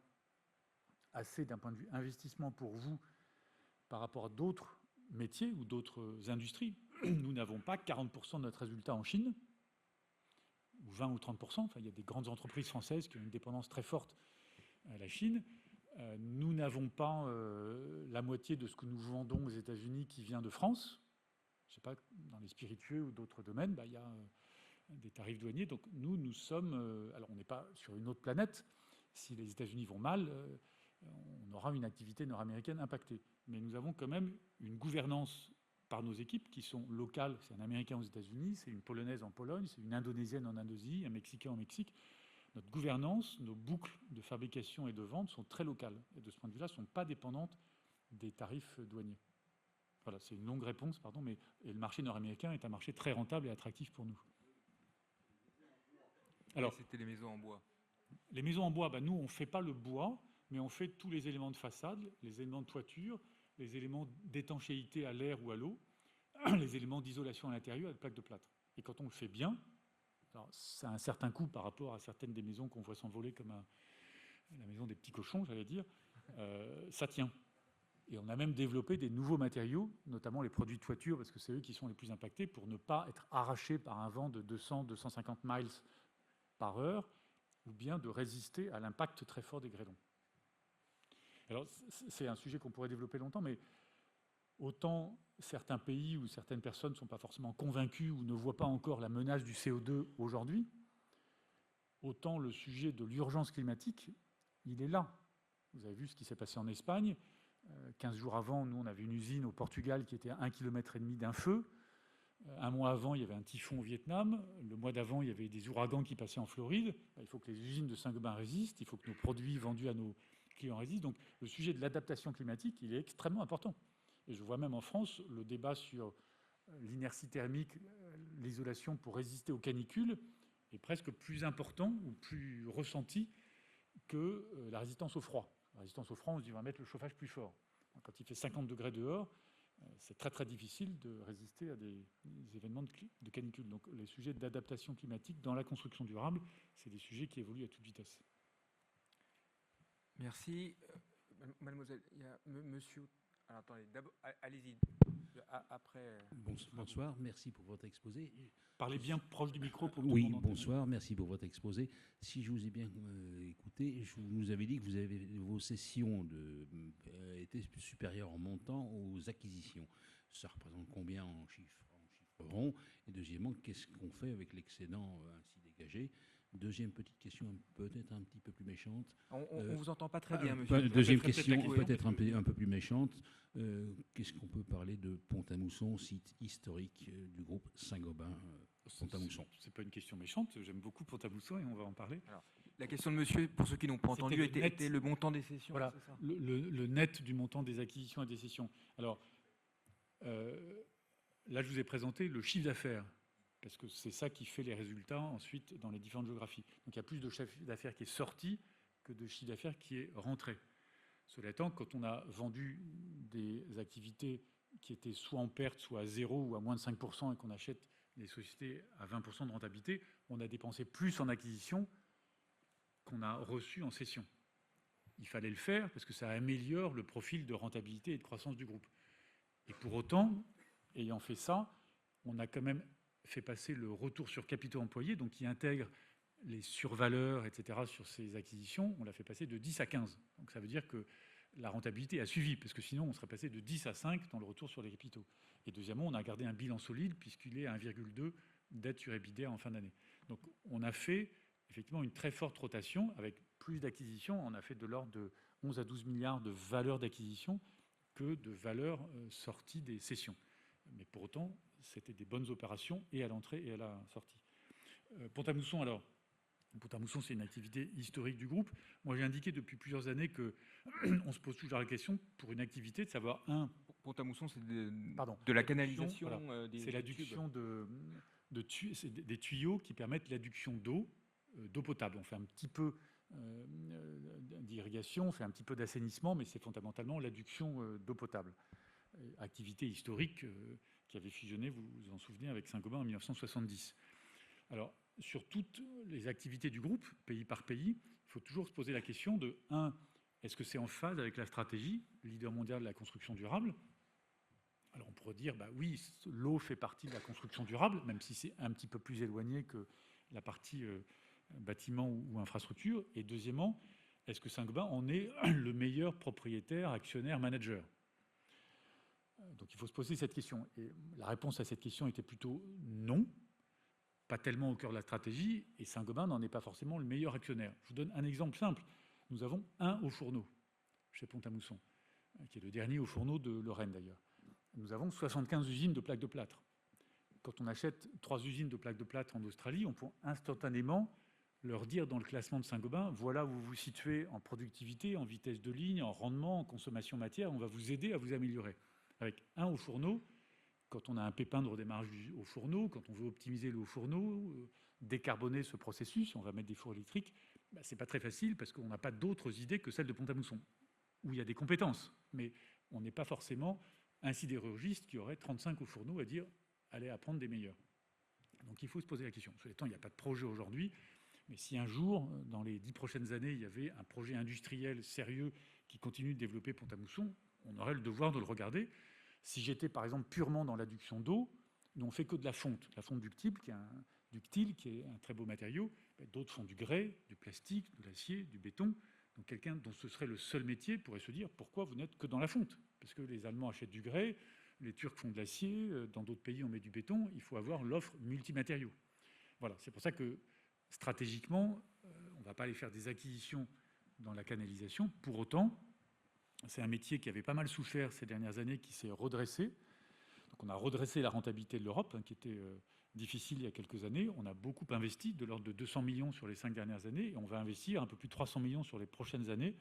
assez d'un point de vue investissement pour vous par rapport à d'autres métiers ou d'autres industries. Nous n'avons pas 40% de notre résultat en Chine, ou 20 ou 30%. Enfin, il y a des grandes entreprises françaises qui ont une dépendance très forte à la Chine. Nous n'avons pas la moitié de ce que nous vendons aux États-Unis qui vient de France. Je ne sais pas, dans les spiritueux ou d'autres domaines, il y a des tarifs douaniers. Donc nous sommes... alors on n'est pas sur une autre planète. Si les États-Unis vont mal, on aura une activité nord-américaine impactée. Mais nous avons quand même une gouvernance par nos équipes qui sont locales. C'est un Américain aux États-Unis, c'est une Polonaise en Pologne, c'est une Indonésienne en Indonésie, un Mexicain au Mexique. Notre gouvernance, nos boucles de fabrication et de vente sont très locales. Et de ce point de vue-là, ne sont pas dépendantes des tarifs douaniers. Voilà, c'est une longue réponse, pardon, mais le marché nord-américain est un marché très rentable et attractif pour nous. Alors, c'était les maisons en bois. Les maisons en bois, nous, on ne fait pas le bois, mais on fait tous les éléments de façade, les éléments de toiture, les éléments d'étanchéité à l'air ou à l'eau, les éléments d'isolation à l'intérieur avec plaques de plâtre. Et quand on le fait bien, alors ça a un certain coût par rapport à certaines des maisons qu'on voit s'envoler comme la maison des petits cochons, j'allais dire, ça tient. Et on a même développé des nouveaux matériaux, notamment les produits de toiture, parce que c'est eux qui sont les plus impactés, pour ne pas être arrachés par un vent de 200-250 miles par heure, ou bien de résister à l'impact très fort des grêlons. Alors, c'est un sujet qu'on pourrait développer longtemps, mais autant certains pays ou certaines personnes ne sont pas forcément convaincus ou ne voient pas encore la menace du CO2 aujourd'hui, autant le sujet de l'urgence climatique, il est là. Vous avez vu ce qui s'est passé en Espagne. 15 jours avant, nous, on avait une usine au Portugal qui était à 1,5 km d'un feu. Un mois avant, il y avait un typhon au Vietnam. Le mois d'avant, il y avait des ouragans qui passaient en Floride. Il faut que les usines de Saint-Gobain résistent. Il faut que nos produits vendus à nos clients résistent. Donc, le sujet de l'adaptation climatique, il est extrêmement important. Et je vois même en France le débat sur l'inertie thermique, l'isolation pour résister aux canicules, est presque plus important ou plus ressenti que la résistance au froid. La résistance au froid, on se dit on va mettre le chauffage plus fort. Quand il fait 50 degrés dehors, c'est très très difficile de résister à des événements de canicule. Donc les sujets d'adaptation climatique dans la construction durable, c'est des sujets qui évoluent à toute vitesse. Merci. Mademoiselle, il y a monsieur... Alors, attendez, allez-y. Après... Bonsoir, merci pour votre exposé. Parlez bien proche du micro pour que Oui, tout le monde bonsoir, merci pour votre exposé. Si je vous ai bien écouté, vous nous avez dit que vos cessions étaient supérieures en montant aux acquisitions. Ça représente combien en chiffres ronds? Et deuxièmement, qu'est-ce qu'on fait avec l'excédent ainsi dégagé? Deuxième petite question, peut-être un petit peu plus méchante. On ne vous entend pas très bien, monsieur. Deuxième question, peut-être un peu plus méchante. Qu'est-ce qu'on peut parler de Pont-à-Mousson, site historique du groupe Saint-Gobain Pont-à-Mousson? C'est pas une question méchante, j'aime beaucoup Pont-à-Mousson et on va en parler. Alors, la question de monsieur, pour ceux qui n'ont pas entendu, était le montant des cessions. Voilà, c'est ça le net du montant des acquisitions et des cessions. Alors, là, je vous ai présenté le chiffre d'affaires, parce que c'est ça qui fait les résultats ensuite dans les différentes géographies. Donc il y a plus de chiffre d'affaires qui est sorti que de chiffre d'affaires qui est rentré. Cela étant, quand on a vendu des activités qui étaient soit en perte, soit à 0 ou à moins de 5%, et qu'on achète des sociétés à 20% de rentabilité, on a dépensé plus en acquisition qu'on a reçu en cession. Il fallait le faire parce que ça améliore le profil de rentabilité et de croissance du groupe. Et pour autant, ayant fait ça, on a quand même fait passer le retour sur capitaux employés, donc qui intègre les survaleurs, etc., sur ces acquisitions, on l'a fait passer de 10 à 15. Donc ça veut dire que la rentabilité a suivi, parce que sinon on serait passé de 10 à 5 dans le retour sur les capitaux. Et deuxièmement, on a gardé un bilan solide, puisqu'il est à 1,2 dette sur EBITDA en fin d'année. Donc on a fait effectivement une très forte rotation, avec plus d'acquisitions. On a fait de l'ordre de 11 à 12 milliards de valeurs d'acquisition que de valeurs sorties des cessions. Mais pour autant, c'était des bonnes opérations et à l'entrée et à la sortie. Pont-à-Mousson, alors, Pont-à-Mousson, c'est une activité historique du groupe. Moi, j'ai indiqué depuis plusieurs années qu'on se pose toujours la question pour une activité de savoir, Pont-à-Mousson, c'est de la canalisation. Voilà, c'est l'adduction des tuyaux qui permettent l'adduction d'eau potable. On fait un petit peu d'irrigation, on fait un petit peu d'assainissement, mais c'est fondamentalement l'adduction d'eau potable. Activité historique qui avait fusionné, vous vous en souvenez, avec Saint-Gobain en 1970. Alors, sur toutes les activités du groupe, pays par pays, il faut toujours se poser la question de, est-ce que c'est en phase avec la stratégie, leader mondial de la construction durable? Alors on pourrait dire, oui, l'eau fait partie de la construction durable, même si c'est un petit peu plus éloigné que la partie bâtiment ou infrastructure. Et deuxièmement, est-ce que Saint-Gobain en est le meilleur propriétaire, actionnaire, manager? Donc il faut se poser cette question. Et la réponse à cette question était plutôt non, pas tellement au cœur de la stratégie, et Saint-Gobain n'en est pas forcément le meilleur actionnaire. Je vous donne un exemple simple. Nous avons un haut fourneau chez Pont-à-Mousson, qui est le dernier haut fourneau de Lorraine d'ailleurs. nous avons 75 usines de plaques de plâtre. Quand on achète 3 usines de plaques de plâtre en Australie, on peut instantanément leur dire dans le classement de Saint-Gobain, voilà où vous vous situez en productivité, en vitesse de ligne, en rendement, en consommation matière, on va vous aider à vous améliorer. Avec un haut fourneau, quand on a un pépin de redémarrage du haut fourneau, quand on veut optimiser le haut fourneau, décarboner ce processus, on va mettre des fours électriques, ce n'est pas très facile parce qu'on n'a pas d'autres idées que celles de Pont-à-Mousson, où il y a des compétences, mais on n'est pas forcément un sidérurgiste qui aurait 35 hauts fourneaux à dire allez apprendre des meilleurs. Donc il faut se poser la question. Sur les temps, il n'y a pas de projet aujourd'hui, mais si un jour, dans les 10 prochaines années, il y avait un projet industriel sérieux qui continue de développer Pont-à-Mousson, on aurait le devoir de le regarder. Si j'étais par exemple purement dans l'adduction d'eau, nous on fait que de la fonte ductile, qui est un très beau matériau. D'autres font du grès, du plastique, de l'acier, du béton. Donc quelqu'un dont ce serait le seul métier pourrait se dire pourquoi vous n'êtes que dans la fonte? Parce que les Allemands achètent du grès, les Turcs font de l'acier, dans d'autres pays on met du béton. Il faut avoir l'offre multimatériaux. Voilà, c'est pour ça que stratégiquement, on ne va pas aller faire des acquisitions dans la canalisation. Pour autant, c'est un métier qui avait pas mal souffert ces dernières années, qui s'est redressé. Donc on a redressé la rentabilité de l'Europe, qui était difficile il y a quelques années. On a beaucoup investi, de l'ordre de 200 millions sur les 5 dernières années, et on va investir un peu plus de 300 millions sur les prochaines années,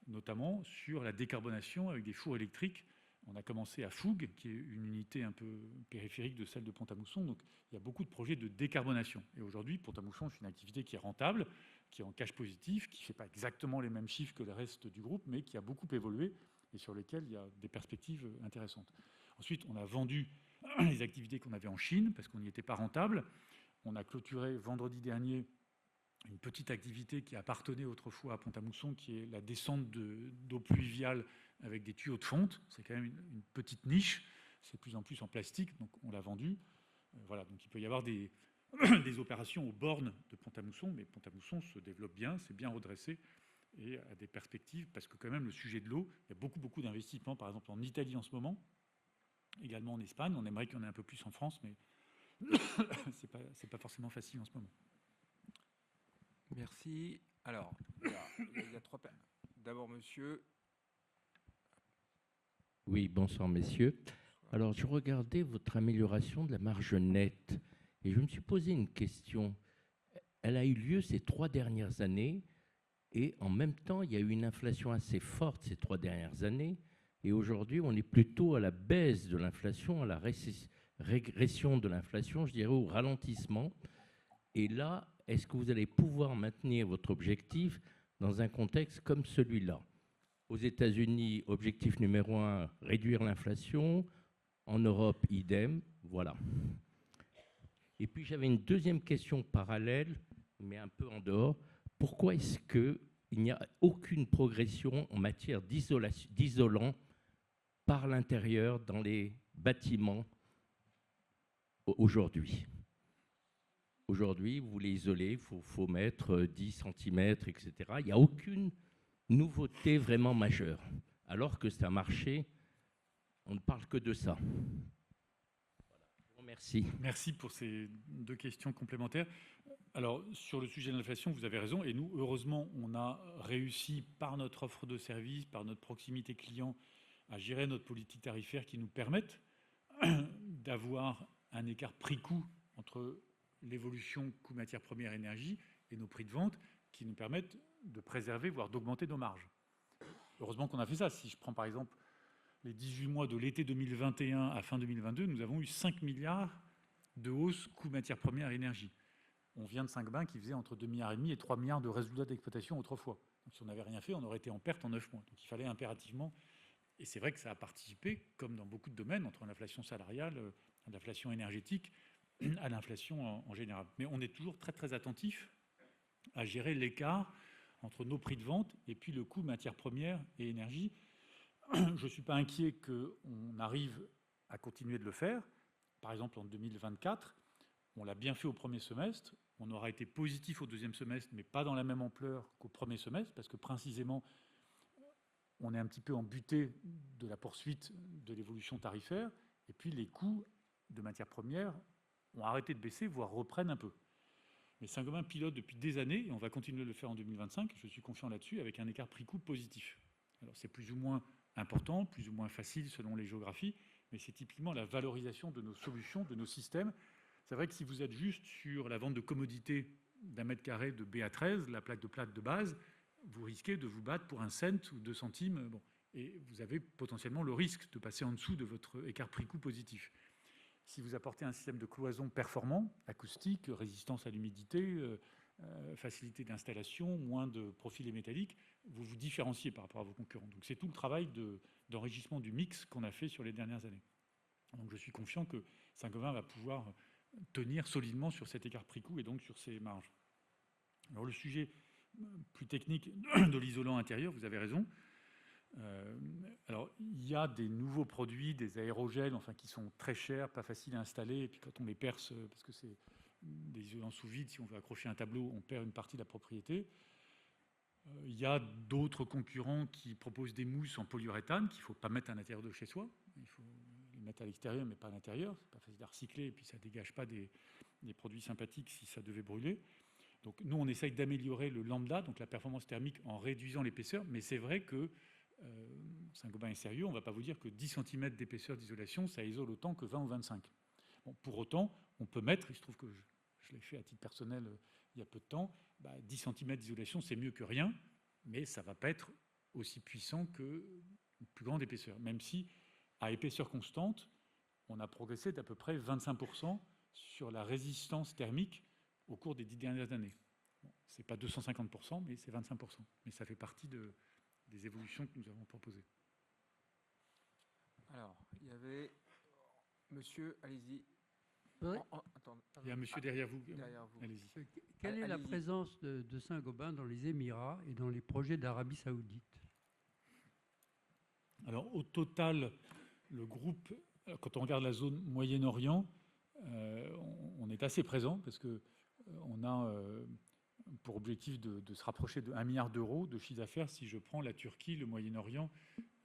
notamment sur la décarbonation avec des fours électriques. On a commencé à Fougue, qui est une unité un peu périphérique de celle de Pont-à-Mousson. Donc il y a beaucoup de projets de décarbonation. Et aujourd'hui, Pont-à-Mousson, c'est une activité qui est rentable, qui est en cash positif, qui ne fait pas exactement les mêmes chiffres que le reste du groupe, mais qui a beaucoup évolué et sur lesquels il y a des perspectives intéressantes. Ensuite, on a vendu les activités qu'on avait en Chine parce qu'on n'y était pas rentable. On a clôturé vendredi dernier une petite activité qui appartenait autrefois à Pont-à-Mousson, qui est la descente d'eau pluviale avec des tuyaux de fonte. C'est quand même une petite niche. C'est de plus en plus en plastique, donc on l'a vendu. Voilà, donc il peut y avoir des opérations aux bornes de Pont-à-Mousson, mais Pont-à-Mousson se développe bien, c'est bien redressé et a des perspectives, parce que quand même le sujet de l'eau, il y a beaucoup d'investissements, par exemple en Italie en ce moment, également en Espagne. On aimerait qu'il y en ait un peu plus en France, mais c'est pas forcément facile en ce moment. Merci. Alors, il y a 3 personnes. D'abord, monsieur. Oui, bonsoir, messieurs. Alors, je regardais votre amélioration de la marge nette et je me suis posé une question. Elle a eu lieu ces 3 dernières années et en même temps, il y a eu une inflation assez forte ces 3 dernières années et aujourd'hui, on est plutôt à la baisse de l'inflation, à la régression de l'inflation, je dirais au ralentissement. Et là, est-ce que vous allez pouvoir maintenir votre objectif dans un contexte comme celui-là? Aux États-Unis, objectif numéro 1, réduire l'inflation. En Europe, idem. Voilà. Et puis, j'avais une deuxième question parallèle, mais un peu en dehors. Pourquoi est-ce qu'il n'y a aucune progression en matière d'isolant par l'intérieur dans les bâtiments aujourd'hui? Aujourd'hui, vous voulez isoler, il faut mettre 10 cm, etc. Il n'y a aucune nouveauté vraiment majeure. Alors que c'est un marché, on ne parle que de ça. Voilà. Je vous remercie. Merci pour ces 2 questions complémentaires. Alors, sur le sujet de l'inflation, vous avez raison. Et nous, heureusement, on a réussi par notre offre de service, par notre proximité client, à gérer notre politique tarifaire qui nous permette d'avoir un écart prix-coût entre l'évolution coût matières premières énergie et nos prix de vente qui nous permettent de préserver, voire d'augmenter nos marges. Heureusement qu'on a fait ça. Si je prends par exemple les 18 mois de l'été 2021 à fin 2022, nous avons eu 5 milliards de hausse coût matières premières énergie. On vient de Saint-Gobain qui faisait entre 2,5 milliards et 3 milliards de résultats d'exploitation autrefois. Donc si on n'avait rien fait, on aurait été en perte en 9 mois. Donc il fallait impérativement, et c'est vrai que ça a participé, comme dans beaucoup de domaines, entre l'inflation salariale, l'inflation énergétique, à l'inflation en général. Mais on est toujours très attentif à gérer l'écart entre nos prix de vente et puis le coût matières premières et énergie. Je ne suis pas inquiet qu'on arrive à continuer de le faire. Par exemple, en 2024, on l'a bien fait au premier semestre. On aura été positif au deuxième semestre, mais pas dans la même ampleur qu'au premier semestre, parce que précisément, on est un petit peu en butée de la poursuite de l'évolution tarifaire, et puis les coûts de matières premières ont arrêté de baisser, voire reprennent un peu. Mais Saint-Gobain pilote depuis des années, et on va continuer de le faire en 2025, je suis confiant là-dessus, avec un écart prix-coût positif. Alors c'est plus ou moins important, plus ou moins facile selon les géographies, mais c'est typiquement la valorisation de nos solutions, de nos systèmes. C'est vrai que si vous êtes juste sur la vente de commodité d'1 mètre carré de BA13, la plaque de plate de base, vous risquez de vous battre pour 1 cent ou 2 centimes. Bon. Et vous avez potentiellement le risque de passer en dessous de votre écart prix-coût positif. Si vous apportez un système de cloison performant, acoustique, résistance à l'humidité, facilité d'installation, moins de profilés métalliques, vous vous différenciez par rapport à vos concurrents. Donc c'est tout le travail d'enrichissement du mix qu'on a fait sur les dernières années. Donc je suis confiant que Saint-Gobain va pouvoir tenir solidement sur cet écart prix-coût et donc sur ses marges. Alors le sujet plus technique de l'isolant intérieur, vous avez raison. Alors, il y a des nouveaux produits, des aérogels, enfin, qui sont très chers, pas faciles à installer. Et puis, quand on les perce, parce que c'est des isolants sous vide, si on veut accrocher un tableau, on perd une partie de la propriété. Il y a d'autres concurrents qui proposent des mousses en polyuréthane qu'il ne faut pas mettre à l'intérieur de chez soi. Il faut les mettre à l'extérieur, mais pas à l'intérieur. C'est pas facile à recycler, et puis ça ne dégage pas des produits sympathiques si ça devait brûler. Donc, nous, on essaye d'améliorer le lambda, donc la performance thermique, en réduisant l'épaisseur. Mais c'est vrai que Saint-Gobain est sérieux, on ne va pas vous dire que 10 cm d'épaisseur d'isolation, ça isole autant que 20 ou 25. Bon, pour autant, on peut mettre, il se trouve que je l'ai fait à titre personnel il y a peu de temps, 10 cm d'isolation, c'est mieux que rien, mais ça ne va pas être aussi puissant qu'une plus grande épaisseur. Même si, à épaisseur constante, on a progressé d'à peu près 25% sur la résistance thermique au cours des 10 dernières années. Bon, ce n'est pas 250%, mais c'est 25%. Mais ça fait partie des évolutions que nous avons proposées. Alors, il y avait monsieur, allez-y. Oui. Il y a un monsieur derrière vous. Derrière vous. Allez-y. Quelle est la présence de Saint-Gobain dans les Émirats et dans les projets d'Arabie Saoudite? Alors, au total, le groupe, quand on regarde la zone Moyen-Orient, on est assez présent parce qu'on a pour objectif de se rapprocher de 1 milliard d'euros de chiffre d'affaires si je prends la Turquie, le Moyen-Orient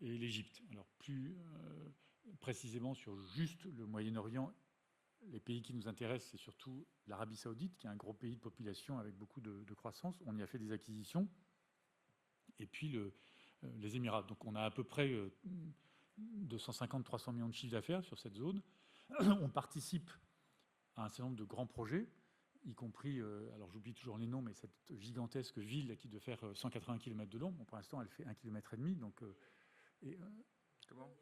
et l'Égypte. Alors, plus précisément sur juste le Moyen-Orient, les pays qui nous intéressent, c'est surtout l'Arabie Saoudite, qui est un gros pays de population avec beaucoup de croissance. On y a fait des acquisitions. Et puis les Émirats. Donc on a à peu près 250-300 millions de chiffre d'affaires sur cette zone. On participe à un certain nombre de grands projets, y compris, alors j'oublie toujours les noms, mais cette gigantesque ville qui doit faire 180 km de long. Bon, pour l'instant, elle fait 1,5 km. Donc, Comment ?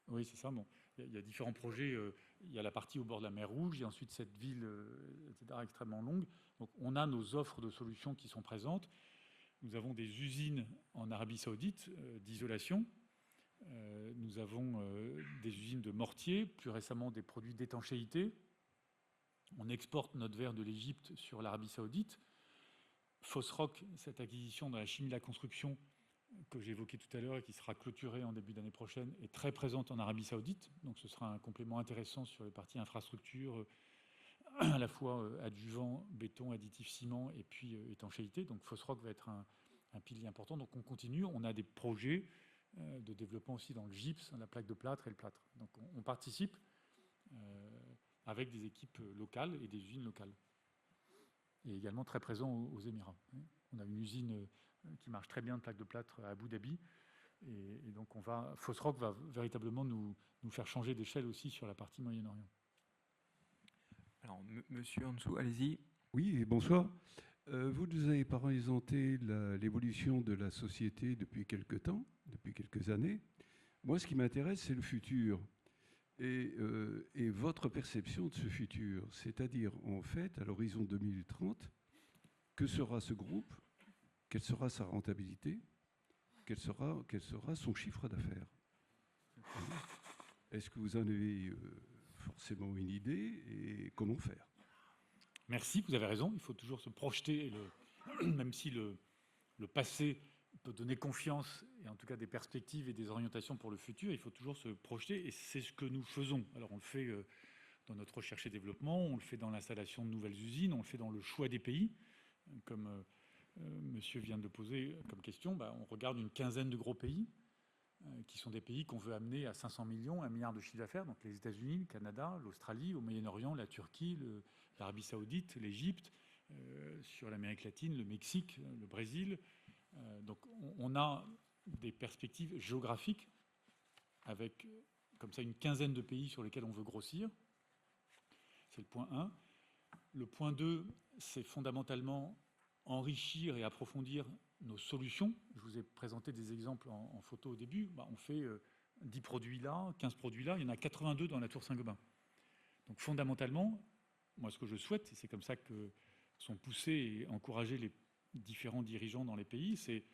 Oui, c'est ça. Bon, il y a différents projets. Il y a la partie au bord de la mer Rouge, et ensuite cette ville, etc., extrêmement longue. Donc, on a nos offres de solutions qui sont présentes. Nous avons des usines en Arabie Saoudite d'isolation. Nous avons des usines de mortiers, plus récemment des produits d'étanchéité. On exporte notre verre de l'Égypte sur l'Arabie Saoudite. Fosroc, cette acquisition dans la chimie de la construction que j'ai évoquée tout à l'heure et qui sera clôturée en début d'année prochaine, est très présente en Arabie Saoudite. Donc ce sera un complément intéressant sur les parties infrastructures, à la fois adjuvant, béton, additif, ciment et puis étanchéité. Donc Fosroc va être un pilier important. Donc on continue. On a des projets de développement aussi dans le gypse, la plaque de plâtre et le plâtre. Donc on participe avec des équipes locales et des usines locales. Et également très présent aux Émirats. On a une usine qui marche très bien de plaque de plâtre à Abu Dhabi. Et donc Fosroc va véritablement nous faire changer d'échelle aussi sur la partie Moyen-Orient. Alors, monsieur en dessous, allez-y. Oui, bonsoir. Vous nous avez présenté l'évolution de la société depuis quelques temps, depuis quelques années. Moi, ce qui m'intéresse, c'est le futur et votre perception de ce futur. C'est-à-dire, en fait, à l'horizon 2030, que sera ce groupe? Quelle sera sa rentabilité? Quel sera son chiffre d'affaires? Est-ce que vous en avez forcément une idée et comment faire? Merci, vous avez raison. Il faut toujours se projeter, même si le passé peut donner confiance et en tout cas des perspectives et des orientations pour le futur, il faut toujours se projeter et c'est ce que nous faisons. Alors on le fait dans notre recherche et développement, on le fait dans l'installation de nouvelles usines, on le fait dans le choix des pays, comme monsieur vient de poser comme question. On regarde une quinzaine de gros pays qui sont des pays qu'on veut amener à 500 millions, 1 milliard de chiffre d'affaires, donc les États-Unis, le Canada, l'Australie, au Moyen-Orient, la Turquie, l'Arabie Saoudite, l'Égypte, sur l'Amérique latine, le Mexique, le Brésil. Donc on a des perspectives géographiques avec comme ça une quinzaine de pays sur lesquels on veut grossir. C'est le point 1. Le point 2, c'est fondamentalement enrichir et approfondir nos solutions. Je vous ai présenté des exemples en photo au début. On fait 10 produits là, 15 produits là, il y en a 82 dans la Tour Saint-Gobain. Donc fondamentalement, moi ce que je souhaite, et c'est comme ça que sont poussés et encouragés les différents dirigeants dans les pays, c'est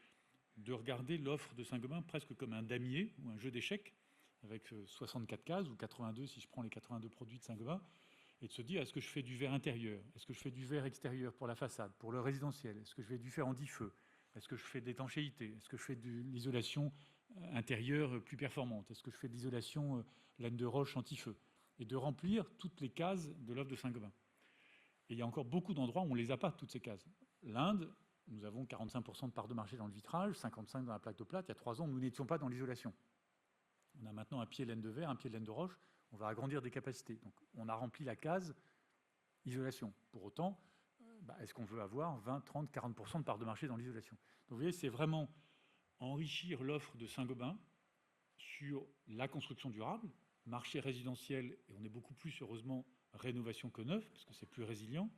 de regarder l'offre de Saint-Gobain presque comme un damier ou un jeu d'échecs, avec 64 cases, ou 82 si je prends les 82 produits de Saint-Gobain, et de se dire, est-ce que je fais du verre intérieur? Est-ce que je fais du verre extérieur pour la façade, pour le résidentiel? Est-ce que je fais du fer anti-feu? Est-ce que je fais de l'étanchéité? Est-ce que je fais de l'isolation intérieure plus performante? Est-ce que je fais de l'isolation laine de roche anti-feu? Et de remplir toutes les cases de l'offre de Saint-Gobain. Et il y a encore beaucoup d'endroits où on ne les a pas, toutes ces cases. L'Inde, nous avons 45% de part de marché dans le vitrage, 55% dans la plaque de plate. Il y a 3 ans, nous n'étions pas dans l'isolation. On a maintenant un pied laine de verre, un pied de laine de roche. On va agrandir des capacités. Donc, on a rempli la case isolation. Pour autant, est-ce qu'on veut avoir 20, 30, 40% de part de marché dans l'isolation? Donc, vous voyez, c'est vraiment enrichir l'offre de Saint-Gobain sur la construction durable, marché résidentiel, et on est beaucoup plus, heureusement, rénovation que neuf, parce que c'est plus résilient.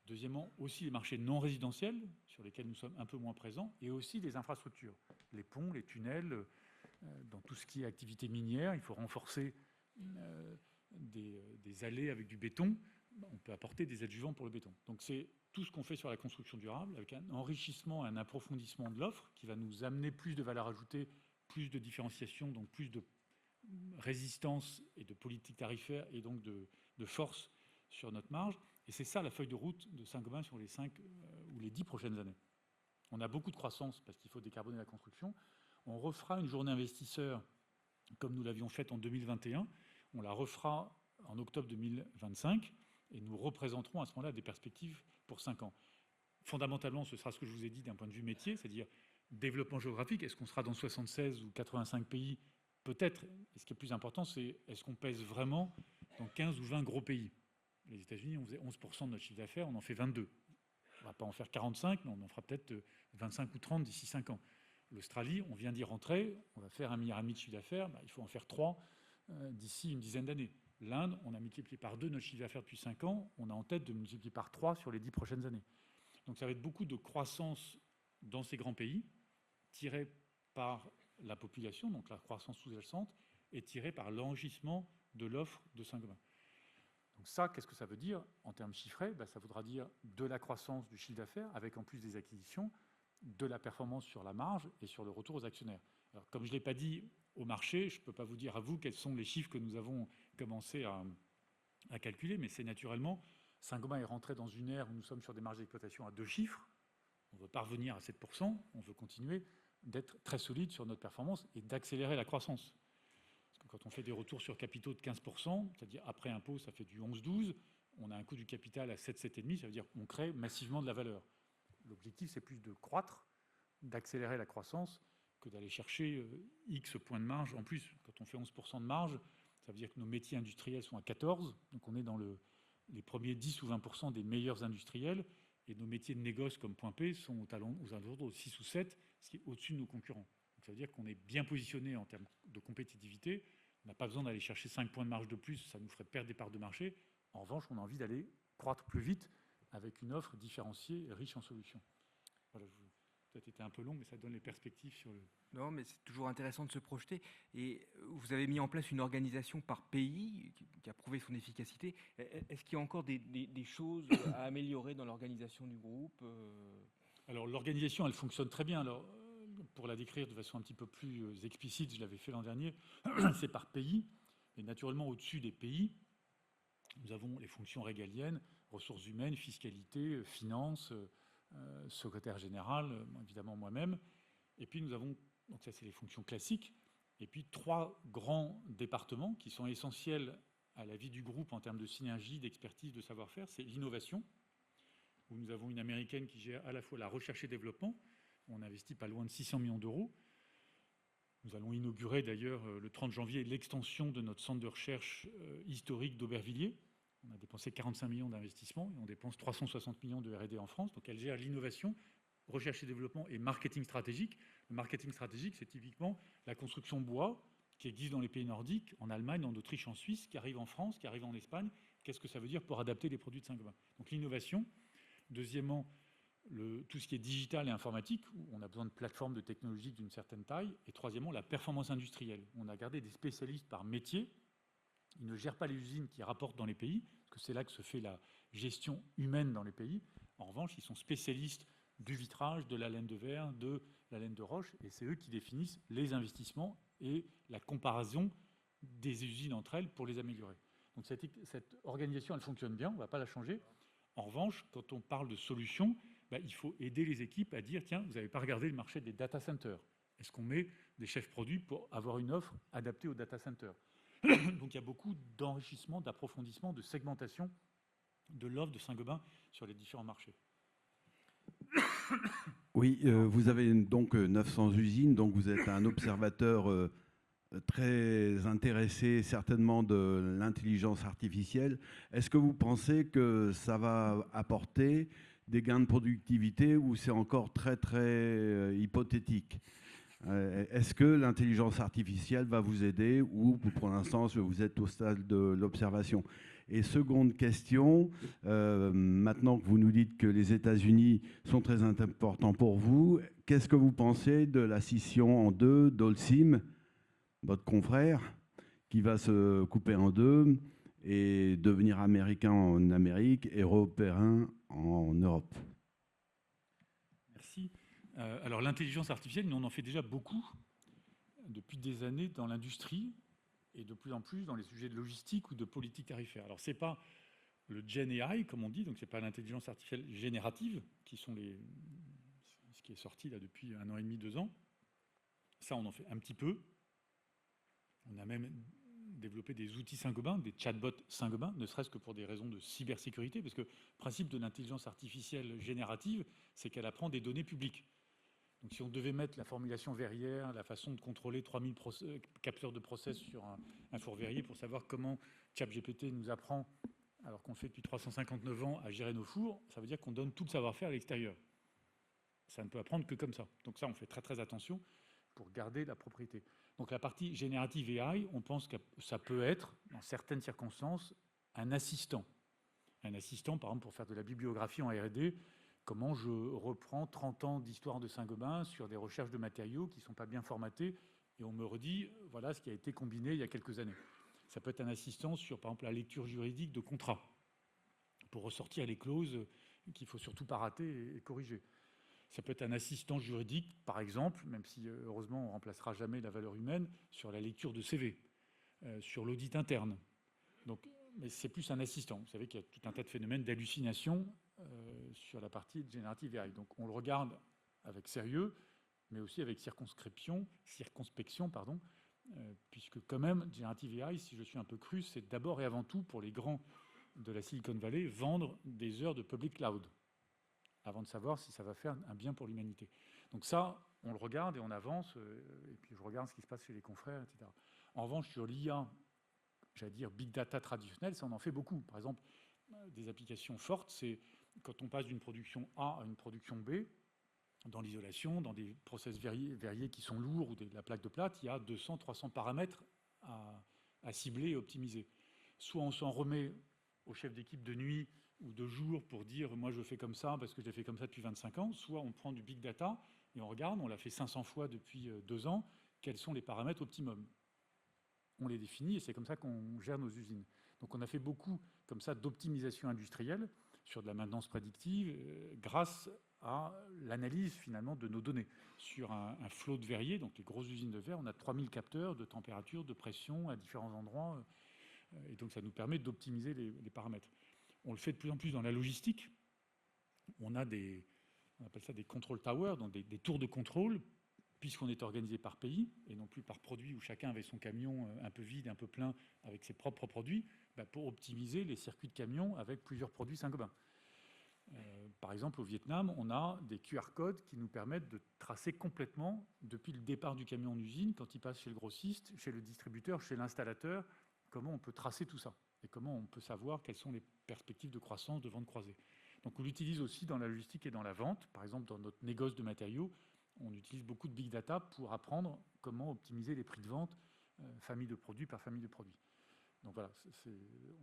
Deuxièmement, aussi les marchés non résidentiels, sur lesquels nous sommes un peu moins présents, et aussi les infrastructures, les ponts, les tunnels, dans tout ce qui est activité minière, il faut renforcer des allées avec du béton, on peut apporter des adjuvants pour le béton. Donc c'est tout ce qu'on fait sur la construction durable, avec un enrichissement, un approfondissement de l'offre, qui va nous amener plus de valeur ajoutée, plus de différenciation, donc plus de résistance et de politique tarifaire, et donc de force sur notre marge. Et c'est ça la feuille de route de Saint-Gobain sur les 5 ou les 10 prochaines années. On a beaucoup de croissance parce qu'il faut décarboner la construction. On refera une journée investisseur comme nous l'avions faite en 2021. On la refera en octobre 2025 et nous représenterons à ce moment-là des perspectives pour 5 ans. Fondamentalement, ce sera ce que je vous ai dit d'un point de vue métier, c'est-à-dire développement géographique. Est-ce qu'on sera dans 76 ou 85 pays? Peut-être. Et ce qui est plus important, c'est est-ce qu'on pèse vraiment dans 15 ou 20 gros pays? Les États-Unis, on faisait 11% de notre chiffre d'affaires, on en fait 22. On ne va pas en faire 45, mais on en fera peut-être 25 ou 30 d'ici 5 ans. L'Australie, on vient d'y rentrer, on va faire 1,5 milliard de chiffre d'affaires, il faut en faire 3 d'ici une dizaine d'années. L'Inde, on a multiplié par 2 notre chiffre d'affaires depuis 5 ans, on a en tête de multiplier par 3 sur les 10 prochaines années. Donc ça va être beaucoup de croissance dans ces grands pays, tirée par la population, donc la croissance sous-jacente, et tirée par l'enrichissement de l'offre de Saint-Gobain. Donc ça, qu'est-ce que ça veut dire en termes chiffrés? Ça voudra dire de la croissance du chiffre d'affaires, avec en plus des acquisitions, de la performance sur la marge et sur le retour aux actionnaires. Alors, comme je ne l'ai pas dit au marché, je ne peux pas vous dire à vous quels sont les chiffres que nous avons commencé à calculer, mais c'est naturellement, Saint-Gobain est rentré dans une ère où nous sommes sur des marges d'exploitation à 2 chiffres. On veut parvenir à 7%, on veut continuer d'être très solide sur notre performance et d'accélérer la croissance. Parce que quand on fait des retours sur capitaux de 15%, c'est-à-dire après impôt, ça fait du 11-12, on a un coût du capital à 7-7,5, ça veut dire qu'on crée massivement de la valeur. L'objectif, c'est plus de croître, d'accélérer la croissance, que d'aller chercher X points de marge. En plus, quand on fait 11% de marge, ça veut dire que nos métiers industriels sont à 14, donc on est dans les premiers 10 ou 20% des meilleurs industriels, et nos métiers de négoce comme Point P sont aux alentours de 6 ou 7, ce qui est au-dessus de nos concurrents. Donc ça veut dire qu'on est bien positionné en termes de compétitivité. On n'a pas besoin d'aller chercher 5 points de marge de plus, ça nous ferait perdre des parts de marché. En revanche, on a envie d'aller croître plus vite avec une offre différenciée et riche en solutions. Voilà, peut-être été un peu long, mais ça donne les perspectives sur le... Non, mais c'est toujours intéressant de se projeter. Et vous avez mis en place une organisation par pays qui a prouvé son efficacité. Est-ce qu'il y a encore des choses à améliorer dans l'organisation du groupe? Alors, l'organisation, elle fonctionne très bien. Alors, pour la décrire de façon un petit peu plus explicite, je l'avais fait l'an dernier, c'est par pays. Et naturellement, au-dessus des pays, nous avons les fonctions régaliennes, ressources humaines, fiscalité, finances, secrétaire général, évidemment moi-même. Et puis nous avons, donc ça c'est les fonctions classiques, et puis 3 grands départements qui sont essentiels à la vie du groupe en termes de synergie, d'expertise, de savoir-faire. C'est l'innovation, où nous avons une américaine qui gère à la fois la recherche et développement. On investit pas loin de 600 millions d'euros. Nous allons inaugurer d'ailleurs le 30 janvier l'extension de notre centre de recherche historique d'Aubervilliers. On a dépensé 45 millions d'investissements et on dépense 360 millions de R&D en France. Donc elle gère l'innovation, recherche et développement et marketing stratégique. Le marketing stratégique, c'est typiquement la construction bois, qui existe dans les pays nordiques, en Allemagne, en Autriche, en Suisse, qui arrive en France, qui arrive en Espagne. Qu'est-ce que ça veut dire pour adapter les produits de Saint-Gobain? Donc l'innovation. Deuxièmement, tout ce qui est digital et informatique, où on a besoin de plateformes de technologie d'une certaine taille. Et troisièmement, la performance industrielle. On a gardé des spécialistes par métier. Ils ne gèrent pas les usines qui rapportent dans les pays, parce que c'est là que se fait la gestion humaine dans les pays. En revanche, ils sont spécialistes du vitrage, de la laine de verre, de la laine de roche, et c'est eux qui définissent les investissements et la comparaison des usines entre elles pour les améliorer. Donc cette organisation, elle fonctionne bien, on ne va pas la changer. En revanche, quand on parle de solutions, il faut aider les équipes à dire, tiens, vous n'avez pas regardé le marché des data centers. Est-ce qu'on met des chefs produits pour avoir une offre adaptée aux data centers? Donc il y a beaucoup d'enrichissement, d'approfondissement, de segmentation de l'offre de Saint-Gobain sur les différents marchés. Oui, vous avez donc 900 usines, donc vous êtes un observateur très intéressé certainement de l'intelligence artificielle. Est-ce que vous pensez que ça va apporter des gains de productivité ou c'est encore très très hypothétique? Est-ce que l'intelligence artificielle va vous aider ou pour l'instant vous êtes au stade de l'observation? Et seconde question, maintenant que vous nous dites que les États-Unis sont très importants pour vous, qu'est-ce que vous pensez de la scission en deux d'Holcim, votre confrère, qui va se couper en deux et devenir américain en Amérique et européen en Europe? Merci. Alors l'intelligence artificielle, nous on en fait déjà beaucoup depuis des années dans l'industrie et de plus en plus dans les sujets de logistique ou de politique tarifaire. Alors c'est pas le Gen AI comme on dit, donc c'est pas l'intelligence artificielle générative qui sont ce qui est sorti là depuis 1 an et demi, 2 ans. Ça on en fait un petit peu. On a même développé des outils Saint-Gobain, des chatbots Saint-Gobain, ne serait-ce que pour des raisons de cybersécurité, parce que le principe de l'intelligence artificielle générative, c'est qu'elle apprend des données publiques. Donc si on devait mettre la formulation verrière, la façon de contrôler 3000 capteurs de process sur un four verrier pour savoir comment ChatGPT nous apprend, alors qu'on le fait depuis 359 ans, à gérer nos fours, ça veut dire qu'on donne tout le savoir-faire à l'extérieur. Ça ne peut apprendre que comme ça. Donc ça, on fait très très attention pour garder la propriété. Donc la partie générative AI, on pense que ça peut être, dans certaines circonstances, un assistant. Un assistant, par exemple, pour faire de la bibliographie en R&D, comment je reprends 30 ans d'histoire de Saint-Gobain sur des recherches de matériaux qui ne sont pas bien formatés, et on me redit, voilà ce qui a été combiné il y a quelques années. Ça peut être un assistant sur, par exemple, la lecture juridique de contrats, pour ressortir les clauses qu'il ne faut surtout pas rater et corriger. Ça peut être un assistant juridique, par exemple, même si heureusement on ne remplacera jamais la valeur humaine, sur la lecture de CV, sur l'audit interne. Donc, mais c'est plus un assistant. Vous savez qu'il y a tout un tas de phénomènes d'hallucination sur la partie de Generative AI. Donc on le regarde avec sérieux, mais aussi avec circonspection, puisque quand même, Generative AI, si je suis un peu cru, c'est d'abord et avant tout pour les grands de la Silicon Valley, vendre des heures de public cloud, avant de savoir si ça va faire un bien pour l'humanité. Donc ça, on le regarde et on avance, et puis je regarde ce qui se passe chez les confrères, etc. En revanche, sur l'IA, j'allais dire big data traditionnel, ça on en fait beaucoup. Par exemple, des applications fortes, c'est quand on passe d'une production A à une production B, dans l'isolation, dans des process verriers qui sont lourds ou la plaque de plate, il y a 200, 300 paramètres à cibler et optimiser. Soit on s'en remet au chef d'équipe de nuit ou de jour pour dire moi je fais comme ça parce que je l'ai fait comme ça depuis 25 ans, soit on prend du big data et on regarde, on l'a fait 500 fois depuis 2 ans, quels sont les paramètres optimum. On les définit et c'est comme ça qu'on gère nos usines. Donc on a fait beaucoup comme ça d'optimisation industrielle sur de la maintenance prédictive grâce à l'analyse finalement de nos données. Sur un flot de verrier, donc les grosses usines de verre, on a 3000 capteurs de température, de pression à différents endroits et donc ça nous permet d'optimiser les paramètres. On le fait de plus en plus dans la logistique. On appelle ça des control towers, donc des tours de contrôle, puisqu'on est organisé par pays et non plus par produit où chacun avait son camion un peu vide, un peu plein avec ses propres produits, pour optimiser les circuits de camions avec plusieurs produits Saint-Gobain. Par exemple, au Vietnam, on a des QR codes qui nous permettent de tracer complètement, depuis le départ du camion en usine, quand il passe chez le grossiste, chez le distributeur, chez l'installateur, comment on peut tracer tout ça et comment on peut savoir quelles sont les perspectives de croissance de vente croisée. Donc on l'utilise aussi dans la logistique et dans la vente. Par exemple, dans notre négoce de matériaux, on utilise beaucoup de big data pour apprendre comment optimiser les prix de vente famille de produits par famille de produits. Donc voilà,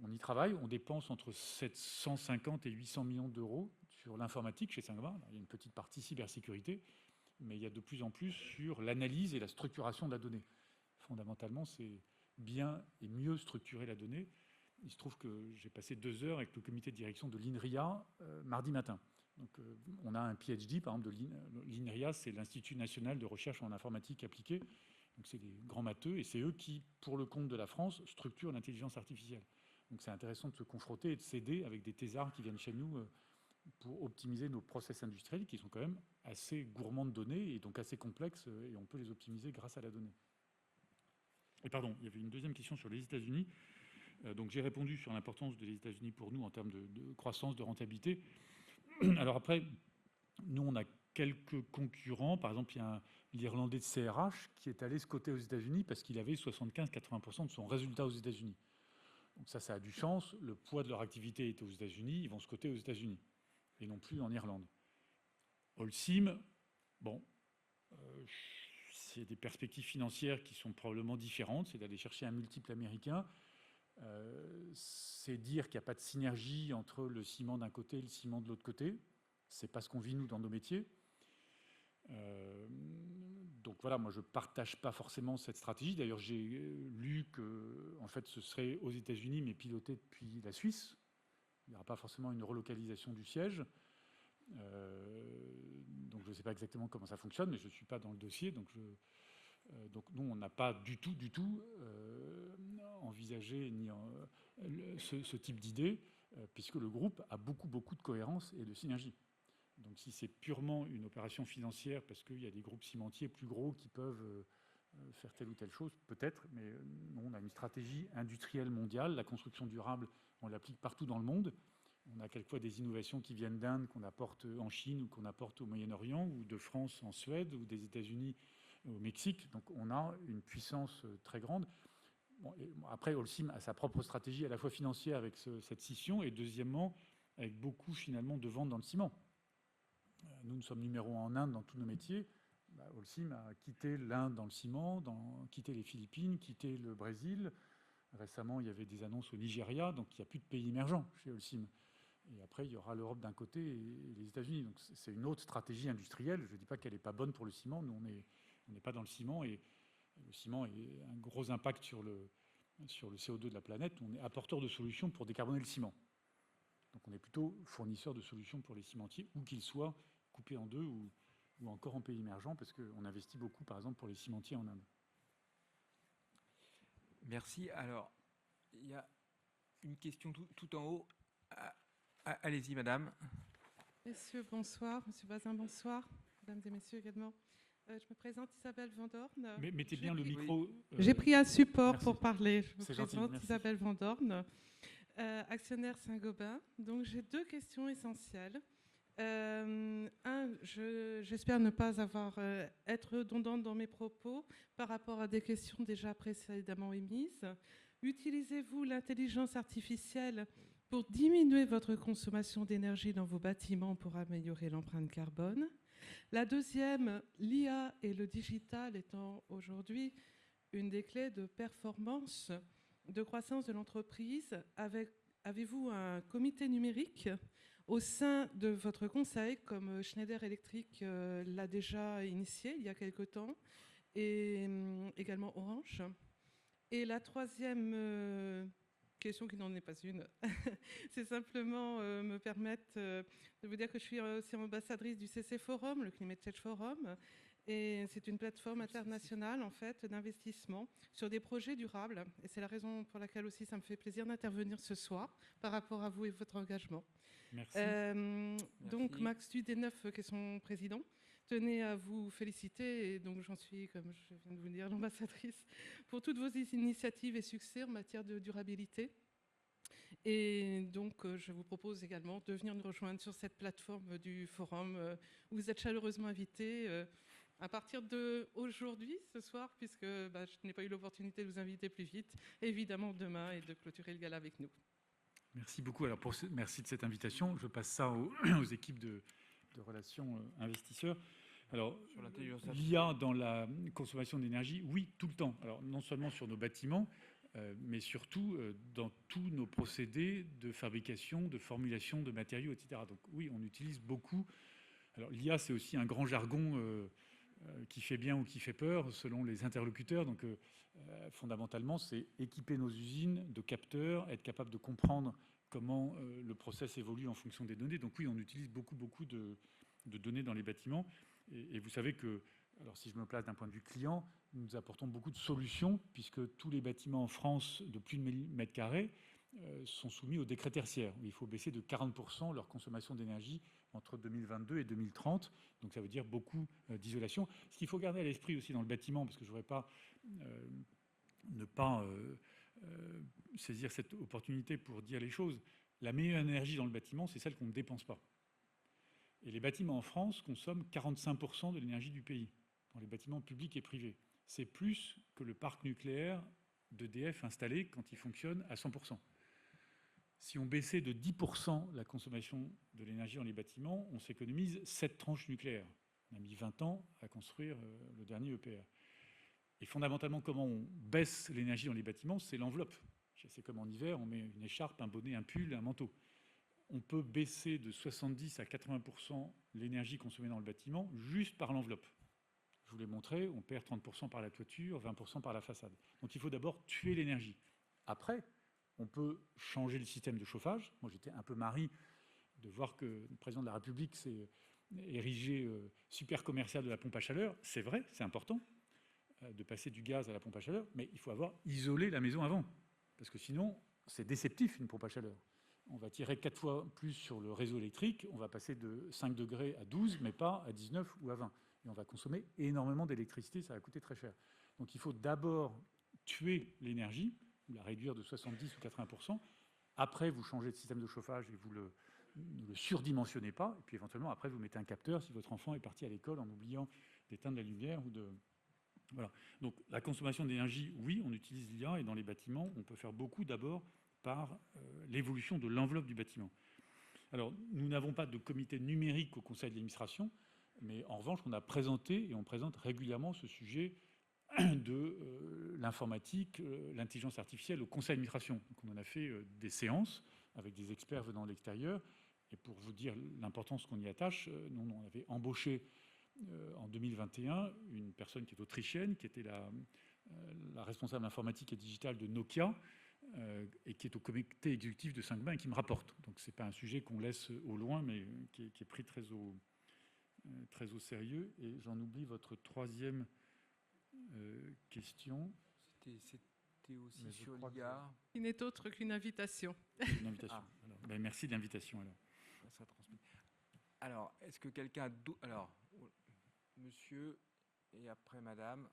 on y travaille, on dépense entre 750 et 800 millions d'euros sur l'informatique chez Saint-Gobain. Il y a une petite partie cybersécurité, mais il y a de plus en plus sur l'analyse et la structuration de la donnée. Fondamentalement, c'est bien et mieux structurer la donnée. Il se trouve que j'ai passé 2 heures avec le comité de direction de l'INRIA mardi matin. Donc, on a un PhD, par exemple, de l'INRIA, c'est l'Institut national de recherche en informatique appliquée. Donc, c'est des grands matheux, et c'est eux qui, pour le compte de la France, structurent l'intelligence artificielle. Donc, c'est intéressant de se confronter et de s'aider avec des thésards qui viennent chez nous pour optimiser nos process industriels, qui sont quand même assez gourmands de données, et donc assez complexes, et on peut les optimiser grâce à la donnée. Et pardon, il y avait une deuxième question sur les États-Unis. Donc j'ai répondu sur l'importance des États-Unis pour nous en termes de croissance, de rentabilité. Alors après, nous, on a quelques concurrents. Par exemple, il y a l'Irlandais de CRH qui est allé scoter aux États-Unis parce qu'il avait 75-80% de son résultat aux États-Unis. Donc ça a du sens. Le poids de leur activité est aux États-Unis. Ils vont scoter aux États-Unis et non plus en Irlande. Holcim, bon, c'est des perspectives financières qui sont probablement différentes. C'est d'aller chercher un multiple américain. C'est dire qu'il n'y a pas de synergie entre le ciment d'un côté et le ciment de l'autre côté. C'est pas ce qu'on vit, nous, dans nos métiers. Donc voilà, moi, je ne partage pas forcément cette stratégie. D'ailleurs, j'ai lu que, en fait, ce serait aux États-Unis, mais piloté depuis la Suisse. Il n'y aura pas forcément une relocalisation du siège. Donc je ne sais pas exactement comment ça fonctionne, mais je ne suis pas dans le dossier. Donc nous, on n'a pas du tout envisagé ce type d'idée, puisque le groupe a beaucoup de cohérence et de synergie. Donc si c'est purement une opération financière, parce qu'il y a des groupes cimentiers plus gros qui peuvent faire telle ou telle chose, peut-être, mais nous, on a une stratégie industrielle mondiale. La construction durable, on l'applique partout dans le monde. On a quelquefois des innovations qui viennent d'Inde, qu'on apporte en Chine ou qu'on apporte au Moyen-Orient, ou de France en Suède, ou des États-Unis au Mexique. Donc on a une puissance très grande. Bon, après, Holcim a sa propre stratégie à la fois financière avec cette scission, et deuxièmement, avec beaucoup finalement de ventes dans le ciment. Nous sommes numéro 1 en Inde dans tous nos métiers. Holcim a quitté l'Inde dans le ciment, quitté les Philippines, quitté le Brésil. Récemment, il y avait des annonces au Nigeria, donc il n'y a plus de pays émergents chez Holcim. Et après, il y aura l'Europe d'un côté et les États-Unis. Donc c'est une autre stratégie industrielle. Je ne dis pas qu'elle n'est pas bonne pour le ciment. Nous, on n'est pas dans le ciment, et le ciment a un gros impact sur le CO2 de la planète. On est apporteur de solutions pour décarboner le ciment. Donc on est plutôt fournisseur de solutions pour les cimentiers, où qu'ils soient coupés en deux ou encore en pays émergents, parce qu'on investit beaucoup, par exemple, pour les cimentiers en Inde. Merci. Alors, il y a une question tout en haut. Allez-y, madame. Messieurs, bonsoir. Monsieur Bazin, bonsoir. Mesdames et messieurs également. Je me présente, Isabelle Vandorn. Mais mettez bien le micro. J'ai pris un support merci. pour parler. Je me C'est présente, gentil, Isabelle Vandorn, actionnaire Saint-Gobain. Donc, j'ai 2 questions essentielles. J'espère ne pas être redondante dans mes propos par rapport à des questions déjà précédemment émises. Utilisez-vous l'intelligence artificielle pour diminuer votre consommation d'énergie dans vos bâtiments pour améliorer l'empreinte carbone? La deuxième, l'IA et le digital étant aujourd'hui une des clés de performance, de croissance de l'entreprise, avez-vous un comité numérique au sein de votre conseil, comme Schneider Electric l'a déjà initié il y a quelque temps, et également Orange? Et la troisième question, qui n'en est pas une, c'est simplement me permettre de vous dire que je suis aussi ambassadrice du CC Forum, le Climate Change Forum, et c'est une plateforme internationale en fait d'investissement sur des projets durables. Et c'est la raison pour laquelle aussi ça me fait plaisir d'intervenir ce soir par rapport à vous et votre engagement. Merci. Donc Max Dudeneuve, qui est son président, tenait à vous féliciter, et donc j'en suis, comme je viens de vous dire, l'ambassadrice pour toutes vos initiatives et succès en matière de durabilité. Et donc, je vous propose également de venir nous rejoindre sur cette plateforme du forum où vous êtes chaleureusement invités à partir d'aujourd'hui, ce soir, puisque je n'ai pas eu l'opportunité de vous inviter plus vite, et évidemment demain, et de clôturer le gala avec nous. Merci beaucoup. Alors merci de cette invitation. Je passe ça aux équipes de relations investisseurs. Alors, sur l'intelligence l'IA dans la consommation d'énergie, oui, tout le temps. Alors, non seulement sur nos bâtiments, mais surtout dans tous nos procédés de fabrication, de formulation de matériaux, etc. Donc oui, on utilise beaucoup. Alors l'IA, c'est aussi un grand jargon qui fait bien ou qui fait peur selon les interlocuteurs. Donc fondamentalement, c'est équiper nos usines de capteurs, être capable de comprendre comment le process évolue en fonction des données. Donc oui, on utilise beaucoup de données dans les bâtiments. Et vous savez que, alors si je me place d'un point de vue client, nous apportons beaucoup de solutions, puisque tous les bâtiments en France de plus de 1000 mètres carrés sont soumis au décret tertiaire, où il faut baisser de 40% leur consommation d'énergie entre 2022 et 2030. Donc ça veut dire beaucoup d'isolation. Ce qu'il faut garder à l'esprit aussi dans le bâtiment, parce que je ne voudrais pas ne pas saisir cette opportunité pour dire les choses, la meilleure énergie dans le bâtiment, c'est celle qu'on ne dépense pas. Et les bâtiments en France consomment 45% de l'énergie du pays, dans les bâtiments publics et privés. C'est plus que le parc nucléaire d'EDF installé quand il fonctionne à 100%. Si on baissait de 10% la consommation de l'énergie dans les bâtiments, on s'économise 7 tranches nucléaires. On a mis 20 ans à construire le dernier EPR. Et fondamentalement, comment on baisse l'énergie dans les bâtiments, c'est l'enveloppe. C'est comme en hiver, on met une écharpe, un bonnet, un pull, un manteau. On peut baisser de 70 à 80% l'énergie consommée dans le bâtiment juste par l'enveloppe. Je vous l'ai montré, on perd 30% par la toiture, 20% par la façade. Donc il faut d'abord tuer l'énergie. Après, on peut changer le système de chauffage. Moi, j'étais un peu marri de voir que le président de la République s'est érigé super commercial de la pompe à chaleur. C'est vrai, c'est important de passer du gaz à la pompe à chaleur, mais il faut avoir isolé la maison avant. Parce que sinon, c'est déceptif, une pompe à chaleur. On va tirer 4 fois plus sur le réseau électrique, on va passer de 5 degrés à 12, mais pas à 19 ou à 20. Et on va consommer énormément d'électricité, ça va coûter très cher. Donc il faut d'abord tuer l'énergie, ou la réduire de 70 ou 80%. Après, vous changez de système de chauffage et vous ne le surdimensionnez pas. Et puis éventuellement, après, vous mettez un capteur si votre enfant est parti à l'école en oubliant d'éteindre la lumière ou de... Voilà. Donc la consommation d'énergie, oui, on utilise l'IA, et dans les bâtiments, on peut faire beaucoup d'abord par l'évolution de l'enveloppe du bâtiment. Alors, nous n'avons pas de comité numérique au conseil d'administration, mais en revanche, on a présenté et on présente régulièrement ce sujet de l'informatique, l'intelligence artificielle au conseil d'administration. Donc, on en a fait des séances avec des experts venant de l'extérieur. Et pour vous dire l'importance qu'on y attache, nous, on avait embauché en 2021 une personne qui est autrichienne, qui était la responsable informatique et digitale de Nokia, et qui est au comité exécutif de Saint-Gobain et qui me rapporte. Donc ce n'est pas un sujet qu'on laisse au loin, mais qui est pris très au sérieux. Et j'en oublie votre troisième question. C'était aussi sur l'IA. Qui n'est autre qu'une invitation. Une invitation. Ah. Alors, ben merci de l'invitation. Alors, est-ce que quelqu'un a d'autres... Alors, monsieur, et après madame.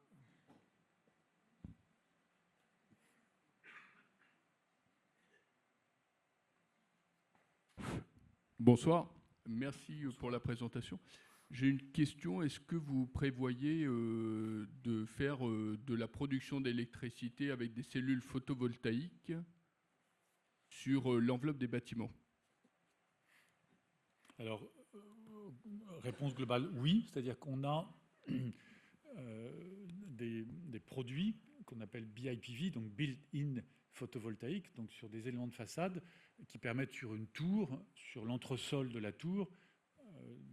Bonsoir, merci pour la présentation. J'ai une question, est-ce que vous prévoyez de faire de la production d'électricité avec des cellules photovoltaïques sur l'enveloppe des bâtiments? Alors, réponse globale, oui. C'est-à-dire qu'on a des produits qu'on appelle BIPV, donc Built-in photovoltaïque, donc sur des éléments de façade qui permettent sur une tour, sur l'entresol de la tour,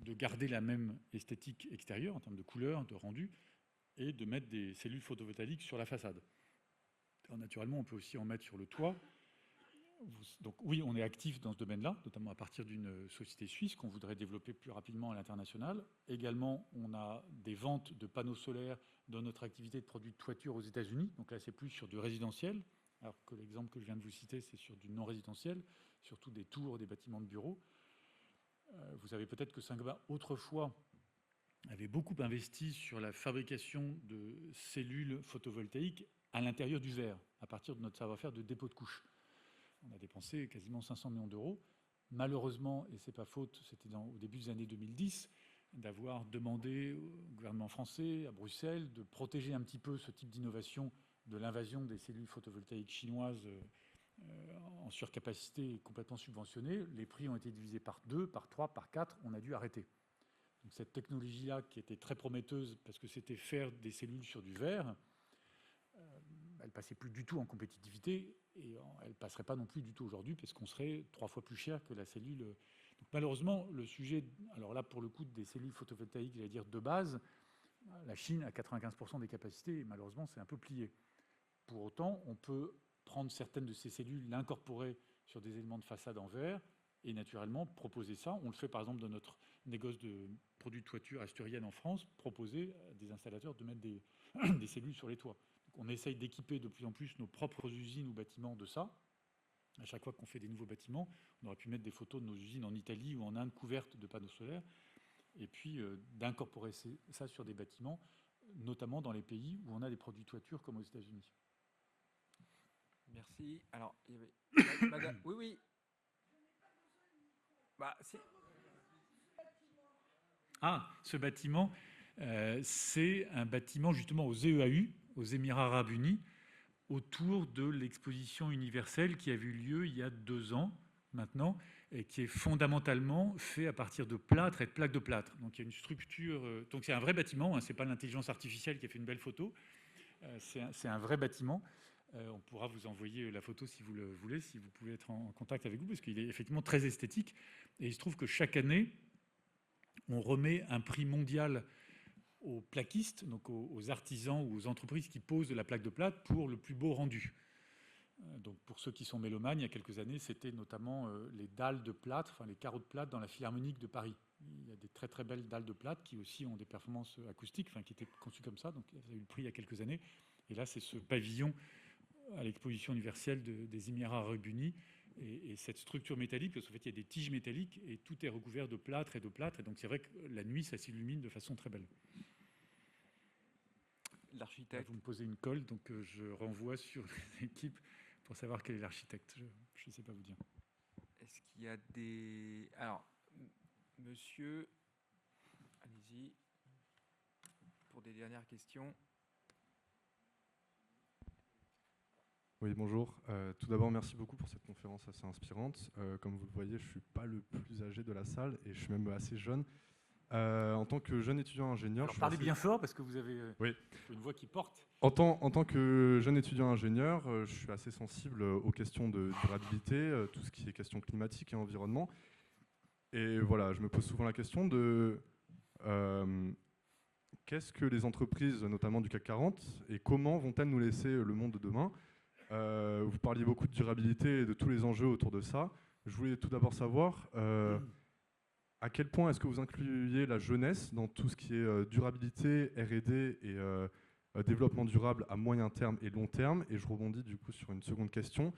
de garder la même esthétique extérieure en termes de couleur, de rendu, et de mettre des cellules photovoltaïques sur la façade. Alors, naturellement, on peut aussi en mettre sur le toit. Donc oui, on est actif dans ce domaine-là, notamment à partir d'une société suisse qu'on voudrait développer plus rapidement à l'international. Également, on a des ventes de panneaux solaires dans notre activité de produits de toiture aux États-Unis. Donc là, c'est plus sur du résidentiel, alors que l'exemple que je viens de vous citer, c'est sur du non-résidentiel, surtout des tours, des bâtiments de bureaux. Vous savez peut-être que Saint-Gobain, autrefois, avait beaucoup investi sur la fabrication de cellules photovoltaïques à l'intérieur du verre, à partir de notre savoir-faire de dépôt de couches. On a dépensé quasiment 500 millions d'euros. Malheureusement, et ce n'est pas faute, c'était au début des années 2010, d'avoir demandé au gouvernement français, à Bruxelles, de protéger un petit peu ce type d'innovation de l'invasion des cellules photovoltaïques chinoises en surcapacité et complètement subventionnées. Les prix ont été divisés par 2, par 3, par 4. On a dû arrêter. Donc cette technologie-là, qui était très prometteuse parce que c'était faire des cellules sur du verre, elle ne passait plus du tout en compétitivité et elle ne passerait pas non plus du tout aujourd'hui parce qu'on serait 3 fois plus cher que la cellule. Donc malheureusement, le sujet, alors là pour le coup des cellules photovoltaïques, j'allais dire de base, la Chine a 95% des capacités et malheureusement c'est un peu plié. Pour autant, on peut prendre certaines de ces cellules, l'incorporer sur des éléments de façade en verre et naturellement proposer ça. On le fait par exemple dans notre négoce de produits de toiture asturienne en France, proposer à des installateurs de mettre des cellules sur les toits. Donc on essaye d'équiper de plus en plus nos propres usines ou bâtiments de ça. À chaque fois qu'on fait des nouveaux bâtiments, on aurait pu mettre des photos de nos usines en Italie ou en Inde couvertes de panneaux solaires, et puis d'incorporer ça sur des bâtiments, notamment dans les pays où on a des produits de toiture comme aux États-Unis. Merci. Alors, il y avait... Madame... Oui, oui. Bah, si. Ah, ce bâtiment, c'est un bâtiment justement aux EAU, aux Émirats Arabes Unis, autour de l'exposition universelle qui a eu lieu il y a 2 ans maintenant, et qui est fondamentalement fait à partir de plâtre et de plaques de plâtre. Donc il y a une structure. Donc c'est un vrai bâtiment, hein, c'est pas l'intelligence artificielle qui a fait une belle photo. C'est un vrai bâtiment. On pourra vous envoyer la photo si vous le voulez, si vous pouvez être en contact avec vous, parce qu'il est effectivement très esthétique. Et il se trouve que chaque année, on remet un prix mondial aux plaquistes, donc aux artisans ou aux entreprises qui posent de la plaque de plâtre pour le plus beau rendu. Donc pour ceux qui sont mélomanes, il y a quelques années, c'était notamment les dalles de plâtre, enfin les carreaux de plâtre dans la Philharmonique de Paris. Il y a des très très belles dalles de plâtre qui aussi ont des performances acoustiques, enfin qui étaient conçues comme ça. Donc ça a eu le prix il y a quelques années. Et là, c'est ce pavillon à l'exposition universelle des Émirats Arabes Unis. Et cette structure métallique, parce qu'en fait, il y a des tiges métalliques et tout est recouvert de plâtre et de plâtre. Et donc c'est vrai que la nuit, ça s'illumine de façon très belle. L'architecte. Vous me posez une colle, donc je renvoie sur l'équipe pour savoir quel est l'architecte. Je ne sais pas vous dire. Est-ce qu'il y a des... Alors, monsieur, allez-y, pour des dernières questions. Oui, bonjour. Tout d'abord, merci beaucoup pour cette conférence assez inspirante. Comme vous le voyez, je ne suis pas le plus âgé de la salle et je suis même assez jeune. En tant que jeune étudiant ingénieur... Alors, parlez bien fort parce que vous avez une voix qui porte. En tant que jeune étudiant ingénieur, je suis assez sensible aux questions de durabilité, tout ce qui est questions climatiques et environnement. Et voilà, je me pose souvent la question de qu'est-ce que les entreprises, notamment du CAC 40, et comment vont-elles nous laisser le monde de demain ? Vous parliez beaucoup de durabilité et de tous les enjeux autour de ça. Je voulais tout d'abord savoir à quel point est-ce que vous incluiez la jeunesse dans tout ce qui est durabilité, R&D et développement durable à moyen terme et long terme. Et je rebondis du coup sur une seconde question.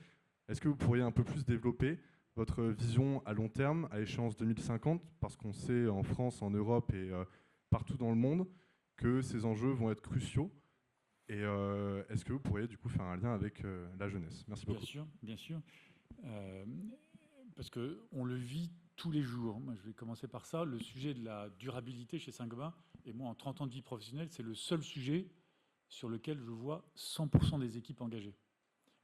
Est-ce que vous pourriez un peu plus développer votre vision à long terme, à échéance 2050, parce qu'on sait en France, en Europe et partout dans le monde que ces enjeux vont être cruciaux. Et est-ce que vous pourriez du coup faire un lien avec la jeunesse? Merci beaucoup. Bien sûr, bien sûr. Parce qu'on le vit tous les jours. Moi, je vais commencer par ça. Le sujet de la durabilité chez Saint-Gobain, et moi en 30 ans de vie professionnelle, c'est le seul sujet sur lequel je vois 100% des équipes engagées.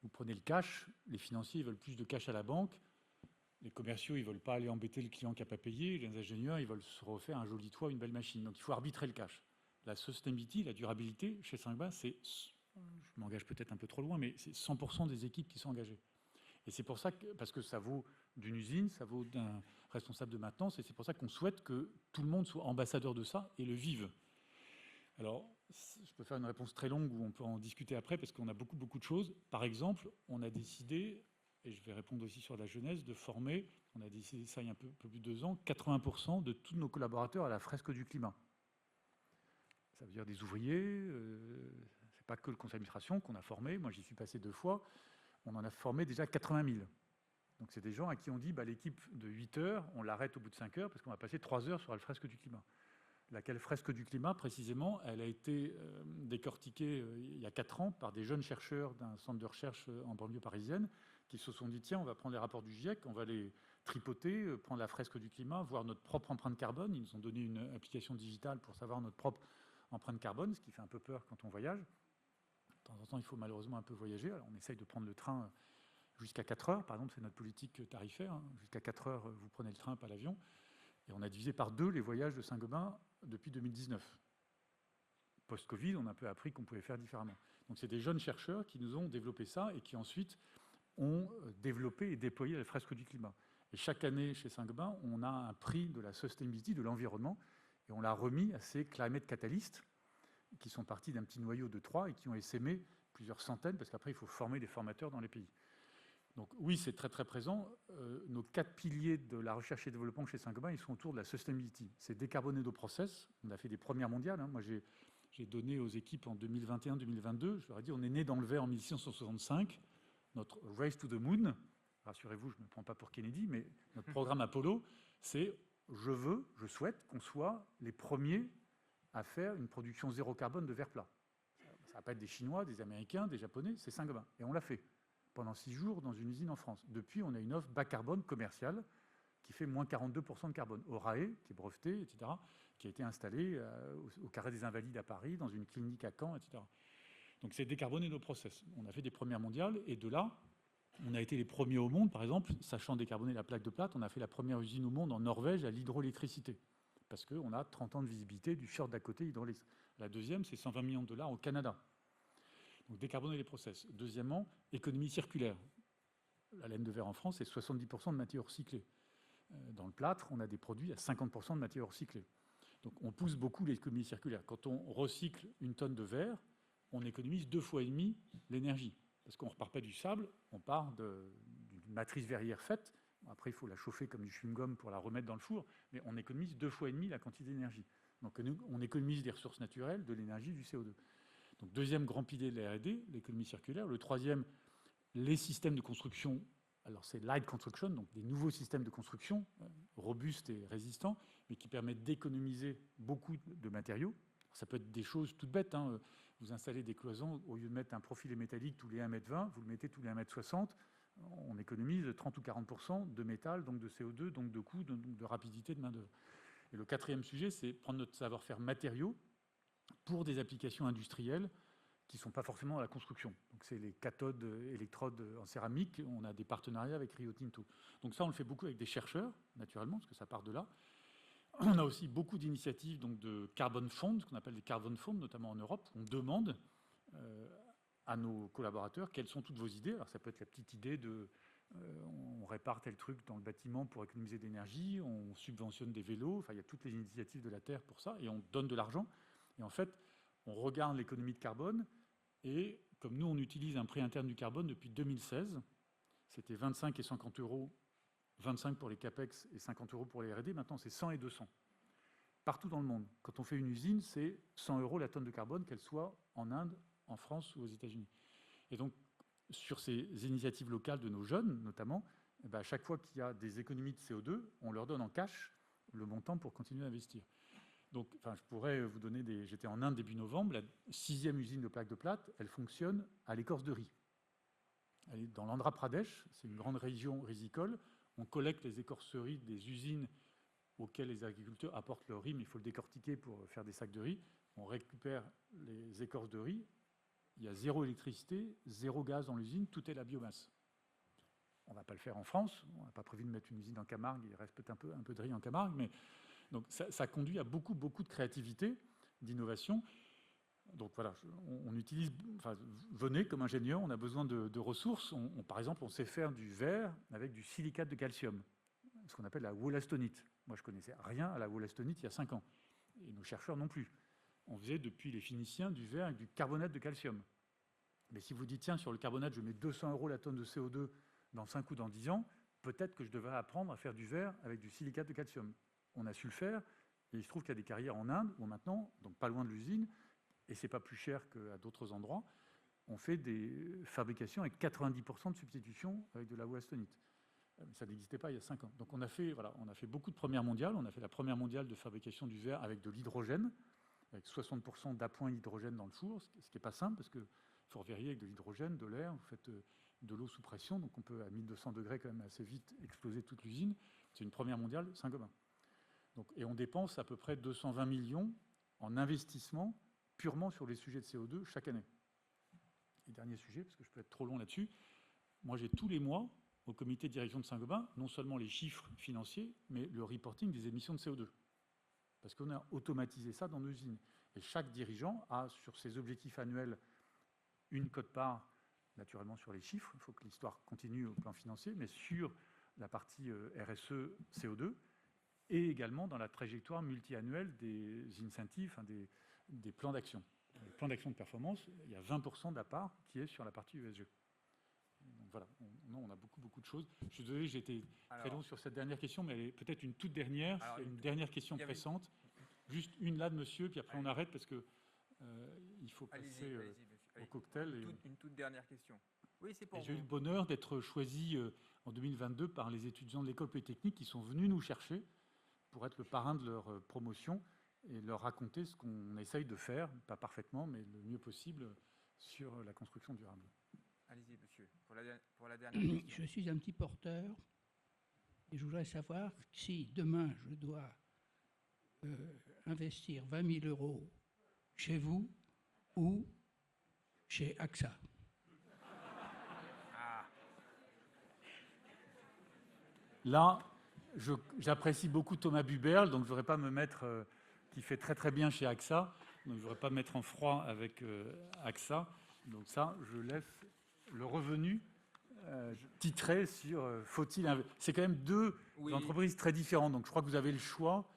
Vous prenez le cash, les financiers ils veulent plus de cash à la banque, les commerciaux ils veulent pas aller embêter le client qui n'a pas payé, les ingénieurs ils veulent se refaire un joli toit, une belle machine. Donc il faut arbitrer le cash. La sustainability, la durabilité chez Saint-Gobain, c'est, je m'engage peut-être un peu trop loin, mais c'est 100% des équipes qui sont engagées. Et c'est pour ça que, parce que ça vaut d'une usine, ça vaut d'un responsable de maintenance, et c'est pour ça qu'on souhaite que tout le monde soit ambassadeur de ça et le vive. Alors, je peux faire une réponse très longue où on peut en discuter après, parce qu'on a beaucoup de choses. Par exemple, on a décidé, et je vais répondre aussi sur la jeunesse, de former, on a décidé ça il y a un peu plus de 2 ans, 80% de tous nos collaborateurs à la fresque du climat. Ça veut dire des ouvriers, c'est pas que le conseil d'administration qu'on a formé, moi j'y suis passé 2 fois, on en a formé déjà 80 000. Donc c'est des gens à qui on dit, l'équipe de 8 heures, on l'arrête au bout de 5 heures, parce qu'on va passer 3 heures sur la fresque du climat. Laquelle fresque du climat, précisément, elle a été décortiquée il y a 4 ans par des jeunes chercheurs d'un centre de recherche en banlieue parisienne qui se sont dit, tiens, on va prendre les rapports du GIEC, on va les tripoter, prendre la fresque du climat, voir notre propre empreinte carbone. Ils nous ont donné une application digitale pour savoir notre propre empreinte carbone, ce qui fait un peu peur quand on voyage. De temps en temps, il faut malheureusement un peu voyager. Alors, on essaye de prendre le train jusqu'à 4 heures. Par exemple, c'est notre politique tarifaire. Jusqu'à 4 heures, vous prenez le train, pas l'avion. Et on a divisé par 2 les voyages de Saint-Gobain depuis 2019. Post-Covid, on a un peu appris qu'on pouvait faire différemment. Donc c'est des jeunes chercheurs qui nous ont développé ça et qui ensuite ont développé et déployé la fresque du climat. Et chaque année, chez Saint-Gobain, on a un prix de la sustainability, de l'environnement, et on l'a remis à ces climate catalystes qui sont partis d'un petit noyau de 3 et qui ont essaimé plusieurs centaines, parce qu'après, il faut former des formateurs dans les pays. Donc oui, c'est très très présent. Nos 4 piliers de la recherche et développement chez Saint-Gobain, ils sont autour de la sustainability. C'est décarboner nos process. On a fait des premières mondiales. Moi, j'ai donné aux équipes en 2021-2022, je leur ai dit, on est né dans le verre en 1665. Notre Race to the Moon, rassurez-vous, je ne me prends pas pour Kennedy, mais notre programme Apollo, c'est je souhaite qu'on soit les premiers à faire une production zéro carbone de verre plat. Ça va pas être des Chinois, des Américains, des Japonais, c'est Saint-Gobain. Et on l'a fait pendant 6 jours dans une usine en France. Depuis, on a une offre bas carbone commerciale qui fait moins 42% de carbone. Orae, qui est breveté, etc., qui a été installé au Carré des Invalides à Paris, dans une clinique à Caen, etc. Donc c'est décarboner nos process. On a fait des premières mondiales, et de là, on a été les premiers au monde, par exemple, sachant décarboner la plaque de plate, on a fait la première usine au monde en Norvège à l'hydroélectricité, parce qu'on a 30 ans de visibilité du fjord d'à côté hydraulique. La deuxième, c'est 120 millions de dollars au Canada. Donc décarboner les process. Deuxièmement, économie circulaire. La laine de verre en France, c'est 70% de matière recyclée. Dans le plâtre, on a des produits à 50% de matière recyclée. Donc on pousse beaucoup l'économie circulaire. Quand on recycle une tonne de verre, on économise 2,5 fois l'énergie. Parce qu'on ne repart pas du sable, on part d'une matrice verrière faite. Après, il faut la chauffer comme du chewing-gum pour la remettre dans le four, mais on économise 2,5 fois la quantité d'énergie. Donc on économise des ressources naturelles, de l'énergie, du CO2. Donc deuxième grand pilier de la R&D, l'économie circulaire. Le troisième, les systèmes de construction. Alors c'est light construction, donc des nouveaux systèmes de construction robustes et résistants, mais qui permettent d'économiser beaucoup de matériaux. Ça peut être des choses toutes bêtes. Vous installez des cloisons, au lieu de mettre un profilet métallique tous les 1,20 m, vous le mettez tous les 1,60 m. On économise 30 ou 40% de métal, donc de CO2, donc de coûts, donc de rapidité de main-d'œuvre. Et le quatrième sujet, c'est prendre notre savoir-faire matériaux pour des applications industrielles qui ne sont pas forcément dans la construction. Donc c'est les cathodes, électrodes en céramique. On a des partenariats avec Rio Tinto. Donc ça, on le fait beaucoup avec des chercheurs, naturellement, parce que ça part de là. On a aussi beaucoup d'initiatives donc, de carbon funds, ce qu'on appelle des carbon funds, notamment en Europe. On demande à nos collaborateurs quelles sont toutes vos idées. Alors ça peut être la petite idée de on répare tel truc dans le bâtiment pour économiser d'énergie, on subventionne des vélos, enfin il y a toutes les initiatives de la Terre pour ça, et on donne de l'argent. Et en fait, on regarde l'économie de carbone, et comme nous on utilise un prix interne du carbone depuis 2016, c'était 25 et 50 euros, 25 pour les CAPEX et 50 euros pour les R&D, maintenant c'est 100 et 200. Partout dans le monde, quand on fait une usine, c'est 100 euros la tonne de carbone, qu'elle soit en Inde, en France ou aux États-Unis. Et donc, sur ces initiatives locales de nos jeunes, notamment, à chaque fois qu'il y a des économies de CO2, on leur donne en cash le montant pour continuer à investir. Donc, je pourrais vous donner des... J'étais en Inde début novembre, la 6e usine de plaques de plate, elle fonctionne à l'écorce de riz. Elle est dans l'Andhra Pradesh, c'est une grande région risicole. On collecte les écorceries des usines auxquelles les agriculteurs apportent leur riz, mais il faut le décortiquer pour faire des sacs de riz. On récupère les écorces de riz. Il y a 0 électricité, 0 gaz dans l'usine, tout est la biomasse. On ne va pas le faire en France, on n'a pas prévu de mettre une usine en Camargue, il reste peut-être un peu de riz en Camargue, mais donc ça conduit à beaucoup de créativité, d'innovation. Donc voilà, on utilise, venez comme ingénieur, on a besoin de ressources. Par exemple, on sait faire du verre avec du silicate de calcium, ce qu'on appelle la wollastonite. Moi, je ne connaissais rien à la wollastonite il y a 5 ans, et nos chercheurs non plus. On faisait depuis les Phéniciens du verre avec du carbonate de calcium. Mais si vous dites, tiens, sur le carbonate, je mets 200 euros la tonne de CO2 dans 5 ou dans 10 ans, peut-être que je devrais apprendre à faire du verre avec du silicate de calcium. On a su le faire, et il se trouve qu'il y a des carrières en Inde, où maintenant, donc pas loin de l'usine, et ce n'est pas plus cher qu'à d'autres endroits, on fait des fabrications avec 90% de substitution avec de la wollastonite. Ça n'existait pas il y a 5 ans. Donc on a fait beaucoup de premières mondiales. On a fait la première mondiale de fabrication du verre avec de l'hydrogène, avec 60% d'appoint d'hydrogène dans le four, ce qui n'est pas simple, parce qu'il faut vérifier avec de l'hydrogène, de l'air, vous faites de l'eau sous pression, donc on peut à 1200 degrés quand même assez vite exploser toute l'usine. C'est une première mondiale Saint-Gobain. Et on dépense à peu près 220 millions en investissement purement sur les sujets de CO2 chaque année. Et dernier sujet, parce que je peux être trop long là-dessus, moi j'ai tous les mois au comité de direction de Saint-Gobain, non seulement les chiffres financiers, mais le reporting des émissions de CO2. Parce qu'on a automatisé ça dans nos usines. Et chaque dirigeant a, sur ses objectifs annuels, une quote-part, naturellement sur les chiffres, il faut que l'histoire continue au plan financier, mais sur la partie RSE CO2, et également dans la trajectoire multi-annuelle des incentives, hein, des plans d'action. Les plans d'action de performance, il y a 20% de la part qui est sur la partie ESG. Donc voilà, on a beaucoup de choses. Je suis désolé, j'ai été très long sur cette dernière question, mais elle est peut-être une toute dernière. C'est une dernière question pressante. Juste une là de monsieur, puis après on arrête parce que il faut passer au cocktail. Une toute dernière question. Oui, c'est pour vous. J'ai eu le bonheur d'être choisi en 2022 par les étudiants de l'école polytechnique qui sont venus nous chercher pour être le parrain de leur promotion et leur raconter ce qu'on essaye de faire, pas parfaitement, mais le mieux possible sur la construction durable. Allez-y, monsieur, pour la dernière question. Je suis un petit porteur et je voudrais savoir si demain je dois investir 20 000 euros chez vous ou chez AXA. Là, j'apprécie beaucoup Thomas Buberl, donc je ne voudrais pas me mettre, qui fait très bien chez AXA, donc je ne voudrais pas me mettre en froid avec AXA. Donc ça, je laisse le revenu titré sur faut-il investir. C'est quand même deux entreprises très différentes, donc je crois que vous avez le choix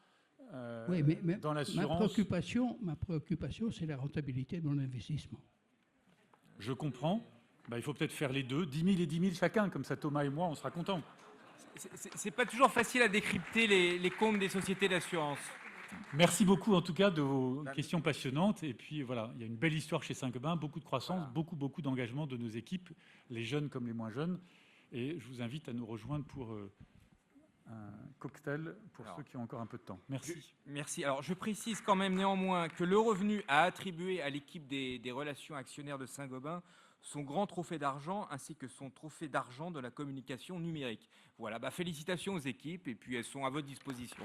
oui, mais dans l'assurance. Ma préoccupation, c'est la rentabilité de mon investissement. Je comprends. Il faut peut-être faire les deux, 10 000 et 10 000 chacun, comme ça Thomas et moi, on sera contents. C'est pas toujours facile à décrypter les comptes des sociétés d'assurance. Merci beaucoup en tout cas de vos questions passionnantes. Et puis voilà, il y a une belle histoire chez Saint-Gobain, beaucoup de croissance, beaucoup d'engagement de nos équipes, les jeunes comme les moins jeunes. Et je vous invite à nous rejoindre pour un cocktail pour ceux qui ont encore un peu de temps. Merci. Merci. Alors je précise quand même néanmoins que le revenu a attribué à l'équipe des relations actionnaires de Saint-Gobain son grand trophée d'argent ainsi que son trophée d'argent de la communication numérique. Voilà, félicitations aux équipes et puis elles sont à votre disposition.